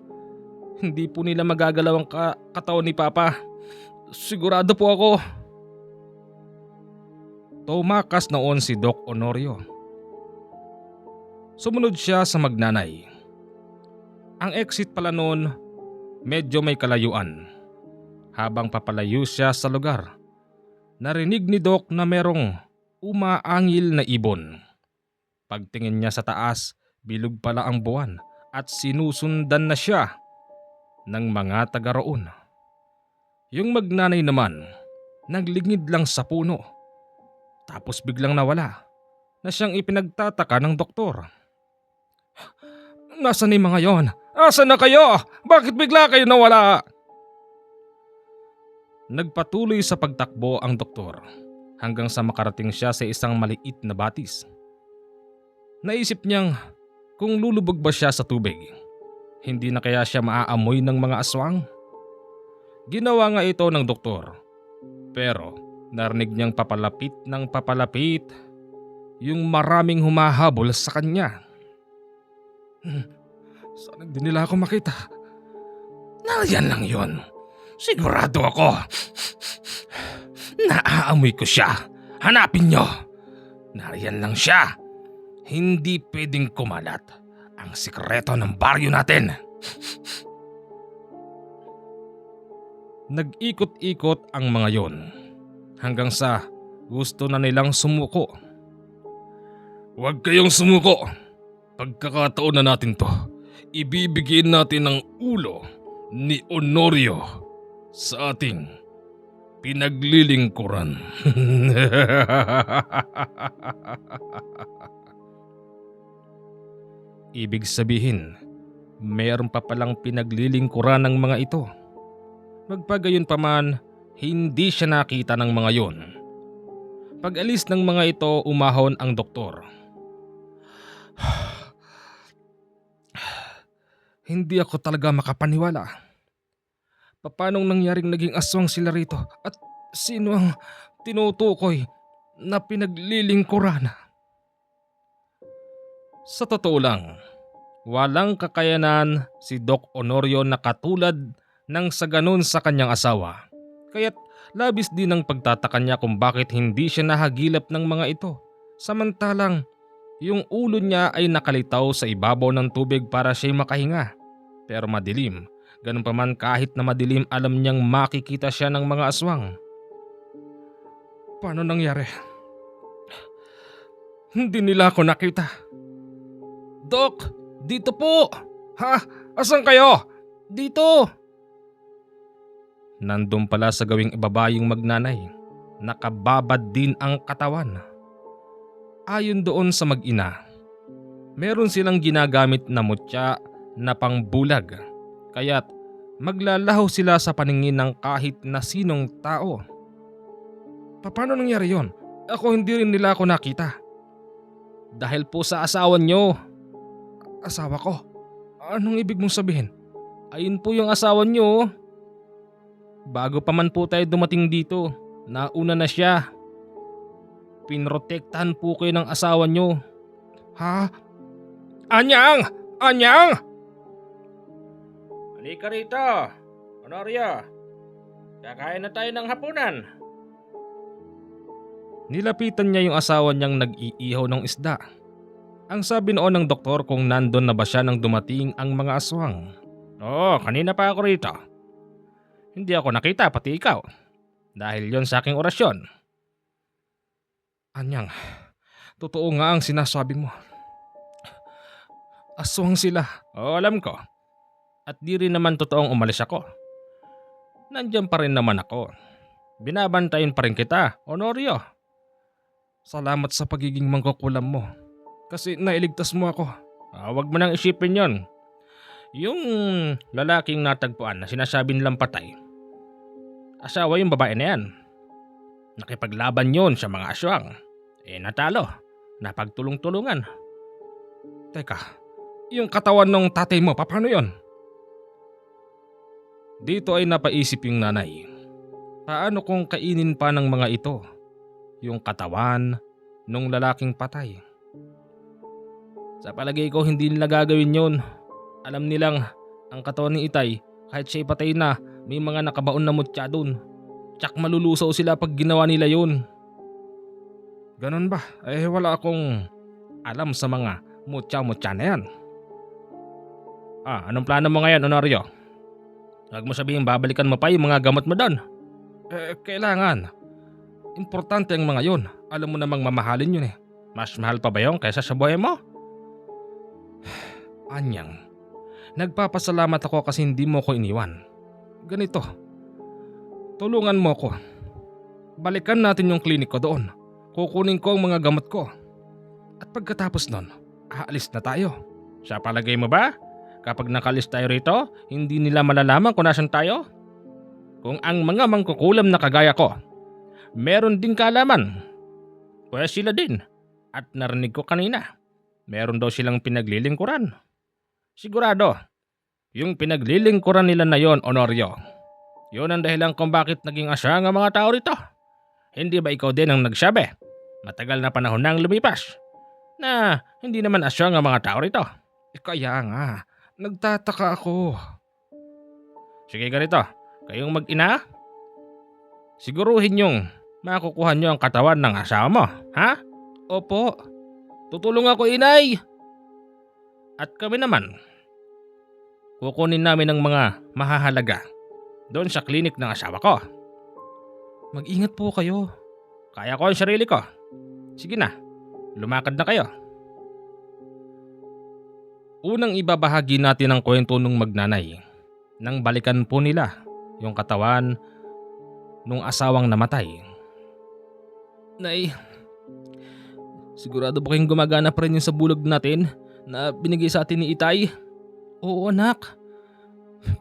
hindi po nila magagalaw ang katawan ni Papa? Sigurado po ako. Tumakas noon si Doc Honorio. Sumunod siya sa magnanay. Ang exit pala noon, medyo may kalayuan. Habang papalayo siya sa lugar, narinig ni Doc na merong umaangil na ibon. Pagtingin niya sa taas, bilog pala ang buwan at sinusundan na siya ng mga taga roon. Yung magnanay naman, naglingid lang sa puno. Tapos biglang nawala na siyang ipinagtataka ng doktor. Nasaan ni mga yon? Asan na kayo? Bakit bigla kayo nawala? Nagpatuloy sa pagtakbo ang doktor hanggang sa makarating siya sa isang maliit na batis. Naisip niyang kung lulubog ba siya sa tubig, hindi na kaya siya maaamoy ng mga aswang? Ginawa nga ito ng doktor, pero narinig niyang papalapit ng papalapit yung maraming humahabol sa kanya. Sana hindi nila ako makita. Nariyan lang yon. Sigurado ako. Naaamoy ko siya. Hanapin niyo. Nariyan lang siya. Hindi pwedeng kumalat ang sikreto ng baryo natin. Nag-ikot-ikot ang mga yon hanggang sa gusto na nilang sumuko. Huwag kayong sumuko. Pagkakataon na natin to. Ibibigyan natin ang ulo ni Honorio sa ating pinaglilingkuran. Ibig sabihin, mayroon pa palang pinaglilingkuran ng mga ito. Magpagayon pa man, hindi siya nakita ng mga yon. Pag-alis ng mga ito, umahon ang doktor. Hindi ako talaga makapaniwala. Paanong nangyaring naging aswang sila rito at sino ang tinutukoy na pinaglilingkuran? Sa totoo lang, walang kakayanan si Doc Honorio na katulad ng sa ganun sa kanyang asawa. Kaya't labis din ang pagtataka niya kung bakit hindi siya nahagilap ng mga ito. Samantalang yung ulo niya ay nakalitaw sa ibabaw ng tubig para siya'y makahinga. Pero madilim, ganun pa man kahit na madilim alam niyang makikita siya ng mga aswang. Paano nangyari? Hindi nila ako nakita. Doc, dito po! Ha? Asan kayo? Dito! Nandun pala sa gawing ibaba yung magnanay. Nakababad din ang katawan. Ayon doon sa mag-ina, meron silang ginagamit na mutya na pangbulag, kaya't maglalaho sila sa paningin ng kahit na sinong tao. Paano nangyari yon? Ako hindi rin nila ako nakita. Dahil po sa asawa nyo. Asawa ko? Anong ibig mong sabihin? Ayun po yung asawa nyo. Bago pa man po tayo dumating dito, Nauna na siya. Pinrotektahan po kayo ng asawa nyo. Ha? Anyang! Anyang! Halika rito, Honorio. Kakain na tayo ng hapunan. Nilapitan niya yung asawa niyang nag-iihaw ng isda. Ang sabi noon ng doktor kung nandun na ba siya nang dumating ang mga aswang. Oo, kanina pa ako rito. Hindi ako nakita, pati ikaw. Dahil yon sa aking orasyon. Anyang, totoo nga ang sinasabi mo. Aswang sila. Oo, alam ko. At di rin naman totoong umalis ako. Nandiyan pa rin naman ako. Binabantayan pa rin kita, Honorio. Salamat sa pagiging mangkukulam mo. Kasi nailigtas mo ako. Wag mo nang isipin yon. Yung lalaking natagpuan na sinasabi nilang patay, asawa yung babae na yan. Nakipaglaban yon sa mga aswang. Natalo. Napagtulong-tulungan. Teka, yung katawan ng tatay mo, paano yon? Dito ay napaisip yung nanay. Paano kung kainin pa ng mga ito yung katawan ng lalaking patay? Sa palagay ko hindi nila gagawin yun. Alam nilang ang katawan ni Itay kahit siya'y patay na may mga nakabaon na mutya dun. Tsak malulusaw sila pag ginawa nila yun. Ganon ba? Wala akong alam sa mga mutya-mutya na yan. Anong plano mo ngayon, Honorio? Huwag mo sabihin babalikan mo pa yung mga gamot mo doon. Kailangan. Importante ang mga yun. Alam mo namang mamahalin yun eh. Mas mahal pa ba yun kaysa sa buhay mo? Anyang, nagpapasalamat ako kasi hindi mo ko iniwan. Ganito, tulungan mo ko. Balikan natin yung klinik ko doon. Kukunin ko ang mga gamot ko. At pagkatapos nun, aalis na tayo. Sa palagay mo ba? Kapag nakalis tayo rito, hindi nila malalaman kung nasan tayo? Kung ang mga mangkukulam na kagaya ko, meron din kaalaman. Pwede sila din. At narinig ko kanina, meron daw silang pinaglilingkuran. Sigurado, yung pinaglilingkuran nila na yon, Honorio. Yun ang dahilan kung bakit naging aswang ang mga tao rito. Hindi ba ikaw din ang nagsabi? Matagal na panahon nang lumipas na hindi naman aswang ang mga tao rito. Kaya nga, nagtataka ako. Sige ganito, kayong mag-ina, siguruhin yung makukuha nyo ang katawan ng asawa mo, ha? Opo, tutulong ako, inay. At kami naman, kukunin namin ang mga mahahalaga doon sa klinik ng asawa ko. Mag-ingat po kayo. Kaya ko ang sarili ko. Sige na, lumakad na kayo. Unang ibabahagi natin ang kwento nung magnanay nang balikan po nila yung katawan nung asawang namatay. Nay, sigurado ba kayong gumagana pa rin yung sa bulog natin na binigay sa atin ni Itay? Oo anak,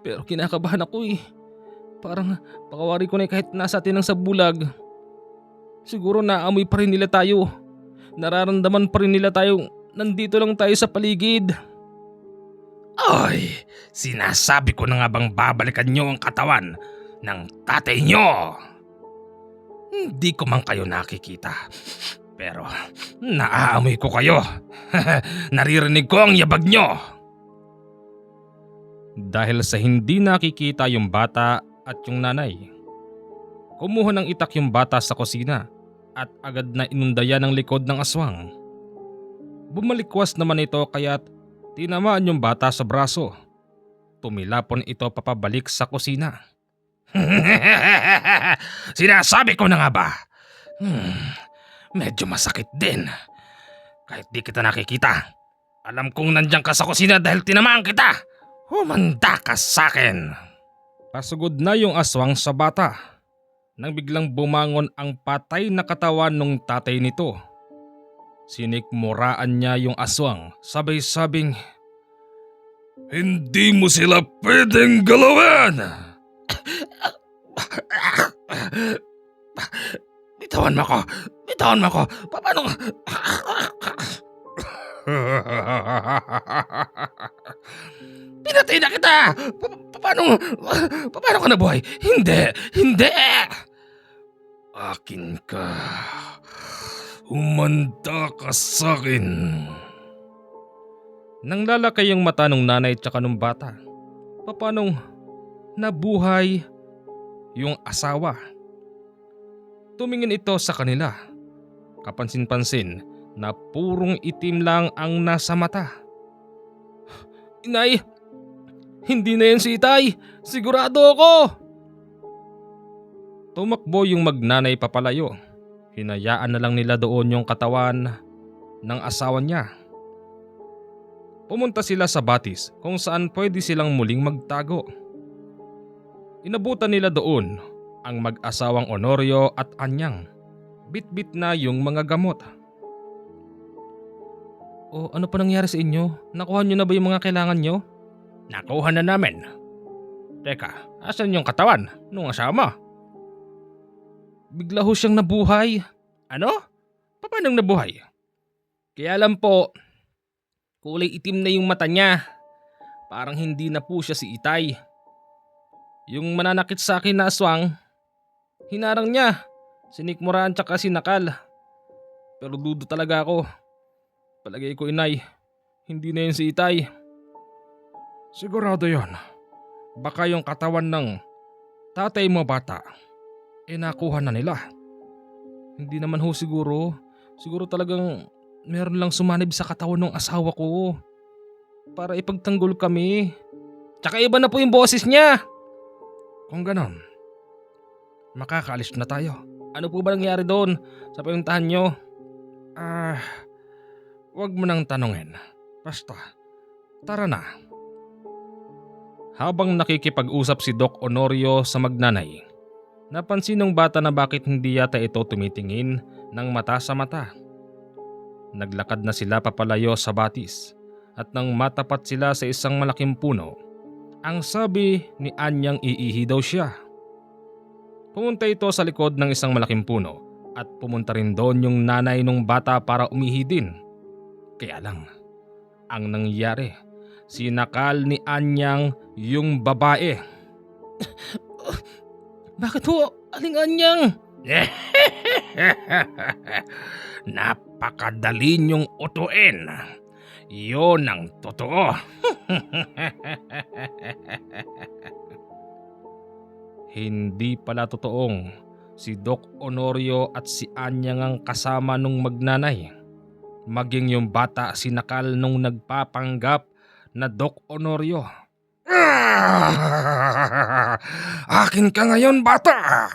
pero kinakabahan ako eh. Parang pakawari ko na kahit nasa atin ang sabulag. Siguro naamoy pa rin nila tayo. Nararamdaman pa rin nila tayo. Nandito lang tayo sa paligid. Ay, sinasabi ko na nga bang babalikan nyo ang katawan ng tatay nyo? Hindi ko man kayo nakikita. Pero naaamoy ko kayo. Naririnig ko ang yabag nyo. Dahil sa hindi nakikita yung bata at yung nanay, kumuha ng itak yung bata sa kusina at agad na inundayan ang likod ng aswang. Bumalikwas naman ito kaya't tinamaan yung bata sa braso. Tumilapon ito papabalik sa kusina. Sinasabi ko na nga ba? Medyo masakit din. Kahit di kita nakikita, alam kong nandiyan ka sa kusina dahil tinamaan kita. Humanda ka sa akin. Pasugod na yung aswang sa bata nang biglang bumangon ang patay na katawan ng tatay nito. Sinikmuraan niya yung aswang, sabay-sabing, "Hindi mo sila pwedeng galawin! Bitawan mo ko! Bitawan mo ko! Paano?" "Pinatay na kita! Paano ka nabuhay? Hindi! Hindi!" Akin ka. Humanda ka sa'kin. Nang lalaki yung mata ng nanay tsaka ng bata, papanong nabuhay yung asawa. Tumingin ito sa kanila. Kapansin-pansin na purong itim lang ang nasa mata. Inay, hindi na yan si Itay. Sigurado ako. Tumakbo yung magnanay papalayo. Hinayaan na lang nila doon yung katawan ng asawa niya. Pumunta sila sa batis kung saan pwede silang muling magtago. Inabutan nila doon ang mag-asawang Honorio at Anyang. Bit-bit na yung mga gamot. O ano pa nangyari sa inyo? Nakuha nyo na ba yung mga kailangan nyo? Nakuha na namin. Teka, asan yung katawan nung asawa? Bigla ho siyang nabuhay. Ano? Paano nabuhay? Kaya lang po, kulay itim na yung mata niya. Parang hindi na po siya si Itay. Yung mananakit sa akin na aswang, hinarang niya. Sinikmuraan tsaka sinakal. Pero dudo talaga ako. Palagay ko, Inay, hindi na yun si Itay. Sigurado yon. Baka yung katawan ng tatay mo bata, nakuha na nila. Hindi naman ho siguro. Siguro talagang meron lang sumanib sa katawan ng asawa ko para ipagtanggol kami. Tsaka iba na po yung boses niya. Kung ganon, makakaalis na tayo. Ano po ba nangyari doon sa pinuntahan nyo? Wag mo nang tanungin. Basta, tara na. Habang nakikipag-usap si Doc Honorio sa magnanay, napansin ng bata na bakit hindi yata ito tumitingin ng mata sa mata. Naglakad na sila papalayo sa batis at nang matapat sila sa isang malaking puno, ang sabi ni Anyang iihi daw siya. Pumunta ito sa likod ng isang malaking puno at pumunta rin doon yung nanay ng bata para umihi din. Kaya lang, ang nangyari, sinakal ni Anyang yung babae. Bakit ho, Aling Anyang? Napakadali niyong utuin. Yun ang totoo. Hindi pala totoong si Doc Honorio at si Anyang ang kasama nung magnanay. Maging yung bata sinakal nung nagpapanggap na Doc Honorio. Akin ka ngayon, bata!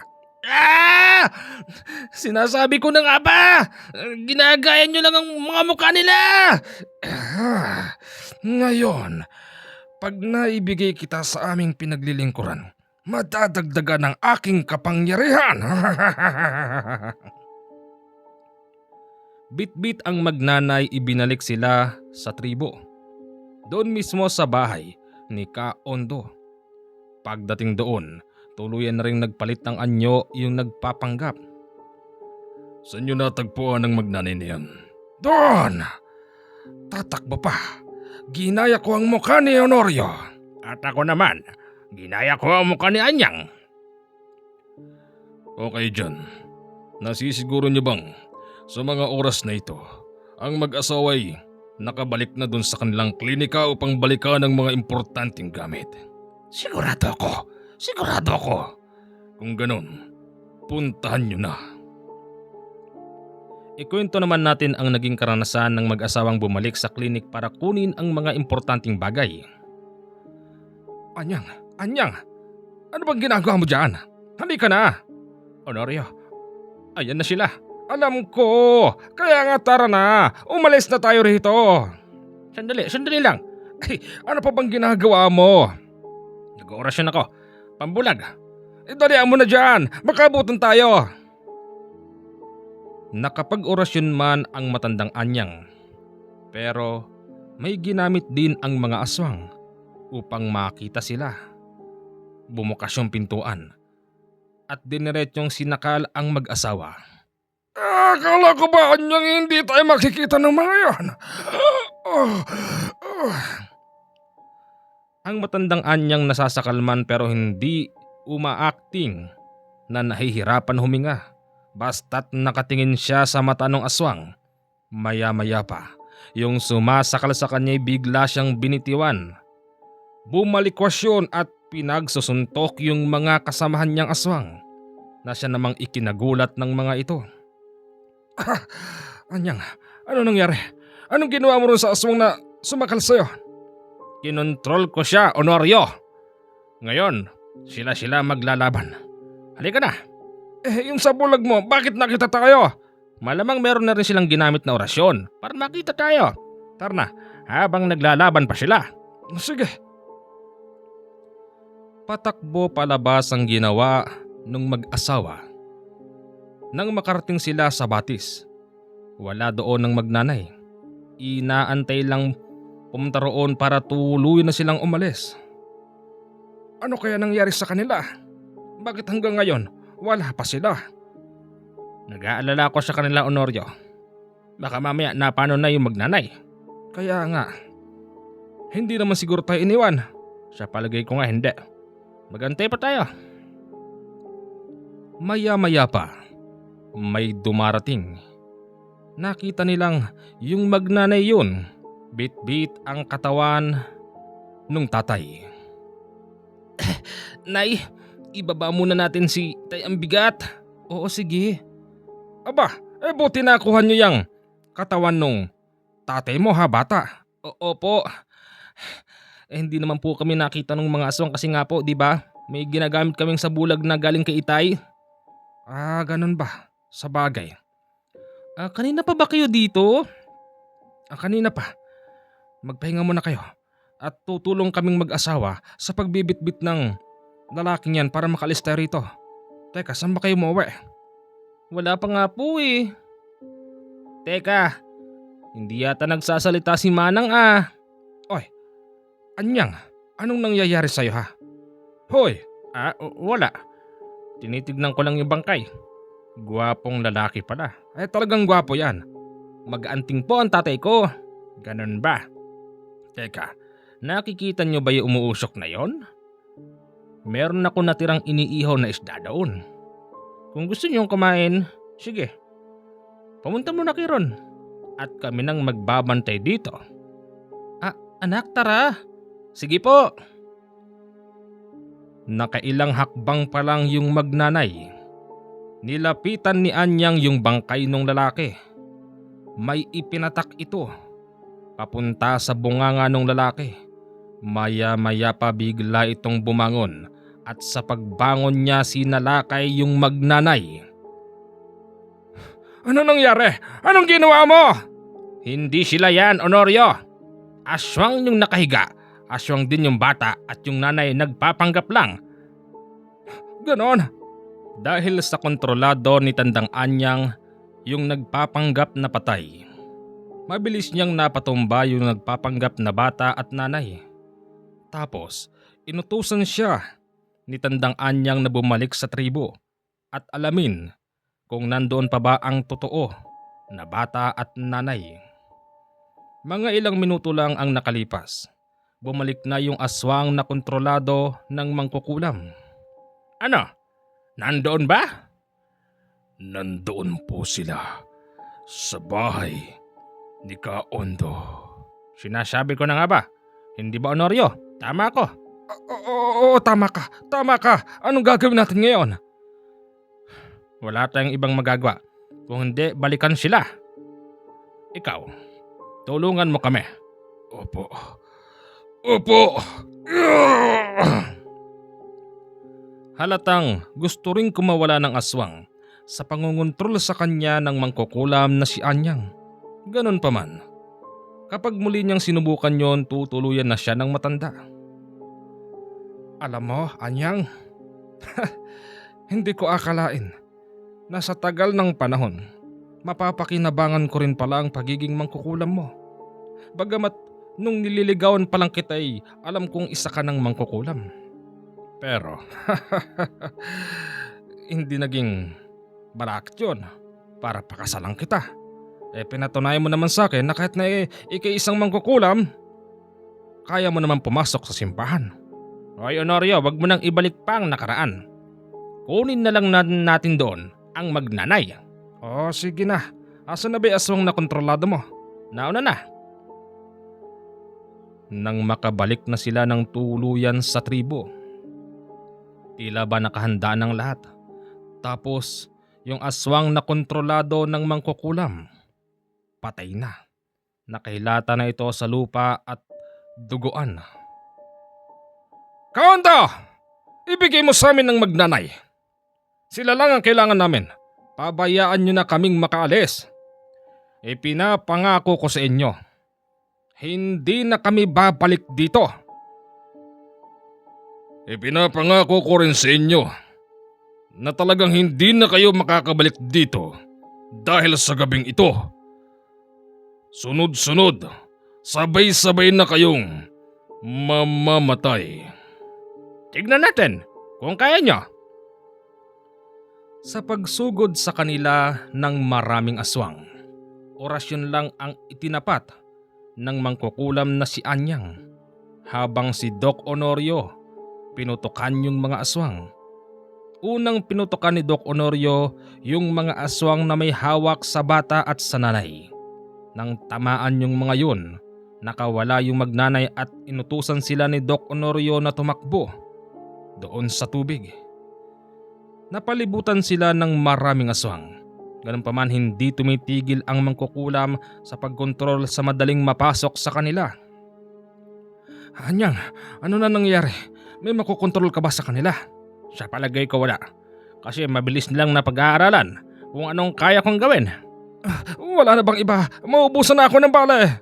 Sinasabi ko na nga ba? Ginagaya nyo lang ang mga mukha nila! Ngayon, pag naibigay kita sa aming pinaglilingkuran, madadagdagan ng aking kapangyarihan. Bit-bit ang magnanay, ibinalik sila sa tribo. Doon mismo sa bahay ni Ka Ondo. Pagdating doon, tuluyan na rin nagpalit ng anyo yung nagpapanggap. Saan nyo natagpuan ang magnanay niyan? Doon! Tatakbo pa. Ginaya ko ang mukha ni Honorio. At ako naman, ginaya ko ang mukha ni Anyang. Okay dyan. Nasisiguro niyo bang sa mga oras na ito, ang mag-asaway nakabalik na dun sa kanilang klinika upang balikan ang mga importanteng gamit? Sigurado ako. Sigurado ako. Kung ganun, puntahan nyo na. Ikwento naman natin ang naging karanasan ng mag-asawang bumalik sa klinik para kunin ang mga importanteng bagay. Anyang, ano bang ginagawa mo dyan? Halika na. Honorio, ayan na sila. Alam ko, kaya nga tara na, umalis na tayo rito. Sandali lang. Ay, ano pa bang ginagawa mo? Nag-oorasyon ako, pambulag. Dalian mo na dyan, makabutan tayo. Nakapag-orasyon man ang matandang Anyang, pero may ginamit din ang mga aswang upang makita sila. Bumukas yung pintuan at diniretsyong sinakal ang mag-asawa. Akala ko ba, Anyang, hindi tayo makikita ng mga yan? Ang matandang Anyang nasasakal man pero hindi umaacting na nahihirapan huminga. Basta't nakatingin siya sa mata ng aswang, maya-maya pa, yung sumasakal sa kanya'y bigla siyang binitiwan. Bumalikwas yun at pinagsusuntok yung mga kasamahan niyang aswang na siya namang ikinagulat ng mga ito. Anyang, ano nangyari? Anong ginawa mo ron sa aswang na sumakal sa'yo? Kinontrol ko siya, Honorio. Ngayon, sila maglalaban. Halika na. Yung sa bulag mo, bakit nakita tayo? Malamang meron na rin silang ginamit na orasyon para makita tayo. Tara na, habang naglalaban pa sila. Sige. Patakbo palabas ang ginawa nung mag-asawa. Nang makarating sila sa batis, wala doon ng magnanay. Inaantay lang pumunta roon para tuluyan na silang umalis. Ano kaya nangyari sa kanila? Bakit hanggang ngayon wala pa sila? Nag-aalala ko sa kanila, Honorio. Baka mamaya napano na yung magnanay. Kaya nga, hindi naman siguro tayo iniwan. Sa palagay ko nga hindi. Magantay pa tayo. Maya-maya pa, may dumarating. Nakita nilang yung magnanay yun. Bit-bit ang katawan nung tatay. Nay, ibaba muna natin si Tay ang bigat. Oo, sige. Aba, buti nakuha niyo yang katawan nung tatay mo ha, bata. Opo. Hindi naman po kami nakita ng mga aswang kasi nga po, di ba? May ginagamit kaming sa bulag na galing kay Itay. Ganun ba? Sa bagay. Kanina pa ba kayo dito? Kanina pa. Magpahinga muna kayo at tutulong kaming mag-asawa sa pagbibitbit ng lalaking yan para makalis tayo rito. Teka, saan ba kayo umuwi? Wala pa nga po eh. Teka, hindi yata nagsasalita si Manang Oy, Anyang, anong nangyayari sa'yo ha? Hoy, wala. Tinitignan ko lang yung bangkay. Gwapong lalaki pala. Talagang gwapo yan. Mag-anting po ang tatay ko. Ganun ba? Teka, nakikita nyo ba yung umuusok na yon? Meron ako natirang iniihaw na isda doon. Kung gusto nyong kumain, sige. Pumunta muna kayo ron. At kami nang magbabantay dito. Anak, tara. Sige po. Nakailang hakbang pa lang yung magnanay. Nilapitan ni Anyang yung bangkay ng lalaki. May ipinatak ito papunta sa bunganga ng lalaki. Maya-maya pa bigla itong bumangon at sa pagbangon niya sinalakay yung magnanay. Ano nangyari? Anong ginawa mo? Hindi sila yan, Honorio. Aswang yung nakahiga. Aswang din yung bata at yung nanay nagpapanggap lang. Ganon. Dahil sa kontrolado ni Tandang Anyang yung nagpapanggap na patay, mabilis niyang napatumba yung nagpapanggap na bata at nanay. Tapos, inutusan siya ni Tandang Anyang na bumalik sa tribo at alamin kung nandoon pa ba ang totoo na bata at nanay. Mga ilang minuto lang ang nakalipas. Bumalik na yung aswang na kontrolado ng mangkukulam. Ano? Nandoon ba? Nandoon po sila sa bahay ni Kaondo. Sinasabi ko na nga ba? Hindi ba, Honorio? Tama ako. Oo, tama ka. Tama ka. Anong gagawin natin ngayon? Wala tayong ibang magagawa. Kung hindi, balikan sila. Ikaw, tulungan mo kami. Opo. Halatang gusto ring kumawala ng aswang sa pangungontrol sa kanya ng mangkukulam na si Anyang. Ganon pa man, kapag muli niyang sinubukan yon, tutuluyan na siya ng matanda. Alam mo, Anyang, hindi ko akalain na sa tagal ng panahon, mapapakinabangan ko rin pala ang pagiging mangkukulam mo. Bagamat nung nililigawan pa lang kita ay alam kong isa ka ng mangkukulam. Pero, hindi naging balakid yun para pakasalan kita. Pinatunayan mo naman sa akin na kahit na ika-isang mangkukulam, kaya mo naman pumasok sa simbahan. Hoy Honorio, wag mo nang ibalik pa ang nakaraan. Kunin na lang natin doon ang magnanay. Oh, sige na. Asa na ba yung aswang na kontrolado mo? Nauna na. Nang makabalik na sila ng tuluyan sa tribo, tila ba nakahanda ng lahat. Tapos yung aswang na kontrolado ng mangkukulam, patay na. Nakahilata na ito sa lupa at duguan. Kaunta! Ibigay mo sa amin ng magnanay. Sila lang ang kailangan namin. Pabayaan nyo na kaming makaalis. Ipinapangako ko sa inyo, hindi na kami babalik dito. Ipinapangako ko rin sa inyo na talagang hindi na kayo makakabalik dito dahil sa gabing ito. Sunod-sunod, sabay-sabay na kayong mamamatay. Tignan natin kung kaya nyo. Sa pagsugod sa kanila ng maraming aswang, orasyon lang ang itinapat ng mangkukulam na si Anyang, habang si Doc Honorio pinutukan yung mga aswang. Unang pinutukan ni Doc Honorio yung mga aswang na may hawak sa bata at sa nanay. Nang tamaan yung mga yun, nakawala yung magnanay at inutusan sila ni Doc Honorio na tumakbo doon sa tubig. Napalibutan sila ng maraming aswang. Ganun pa man, hindi tumitigil ang mangkukulam sa pagkontrol sa madaling mapasok sa kanila. Anyang, ano na nangyari? May makukontrol ka ba sa kanila? Sa palagay ko wala. Kasi mabilis nilang napag-aaralan kung anong kaya kong gawin. Wala na bang iba? Maubusan na ako ng bala eh.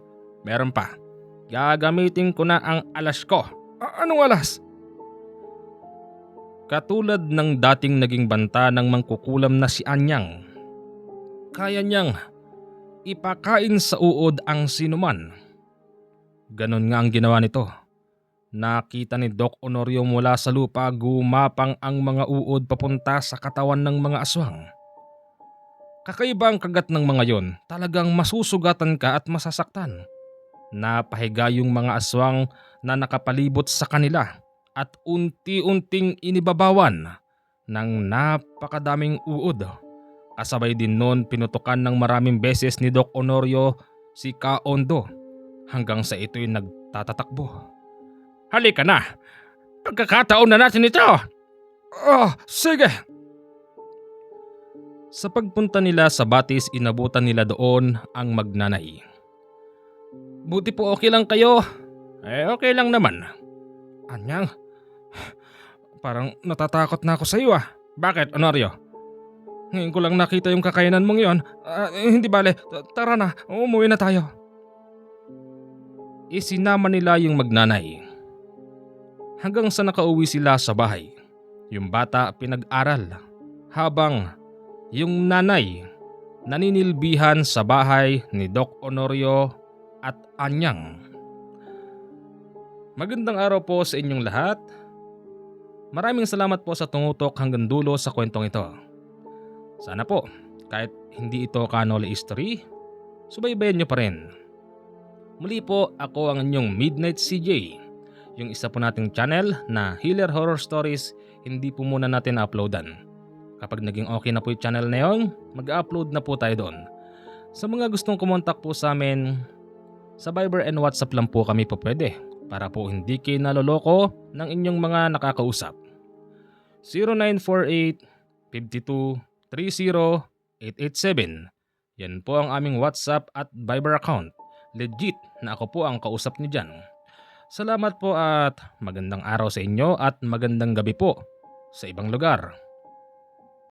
Meron pa. Gagamitin ko na ang alas ko. Anong alas? Katulad ng dating naging banta ng mangkukulam na si Anyang, kaya niyang ipakain sa uod ang sinuman. Ganon nga ang ginawa nito. Nakita ni Doc Honorio mula sa lupa gumapang ang mga uod papunta sa katawan ng mga aswang. Kakaiba ang kagat ng mga yon, talagang masusugatan ka at masasaktan. Napahiga yung mga aswang na nakapalibot sa kanila at unti-unting inibabawan ng napakadaming uod. Kasabay din noon pinutukan ng maraming beses ni Doc Honorio si Kaondo hanggang sa ito'y nagtatatakbo. Halika na! Pagkakataon na natin ito! Oh, sige! Sa pagpunta nila sa batis, inabutan nila doon ang magnanay. Buti po okay lang kayo. Okay lang naman. Anyang, parang natatakot na ako sa iyo ah. Bakit, Honorio? Ngayon ko lang nakita yung kakayanan mong yon. Hindi bale, tara na, umuwi na tayo. Isinama nila yung magnanay. Hanggang sa nakauwi sila sa bahay, yung bata pinag-aral habang yung nanay naninilbihan sa bahay ni Doc Honorio at Anyang. Magandang araw po sa inyong lahat. Maraming salamat po sa tumutok hanggang dulo sa kwentong ito. Sana po, kahit hindi ito kanole history, subaybayan nyo pa rin. Muli po, ako ang inyong Midnight CJ. Yung isa po nating channel na Healer Horror Stories, hindi po muna natin uploadan. Kapag naging okay na po yung channel na yun, mag-upload na po tayo doon. Sa mga gustong kumontak po sa amin, sa Viber and WhatsApp lang po kami po pwede para po hindi kayo naloloko ng inyong mga nakakausap. 0948 52 30-887. Yan po ang aming WhatsApp at Viber account. Legit na ako po ang kausap niyo dyan. Salamat po at magandang araw sa inyo at magandang gabi po sa ibang lugar.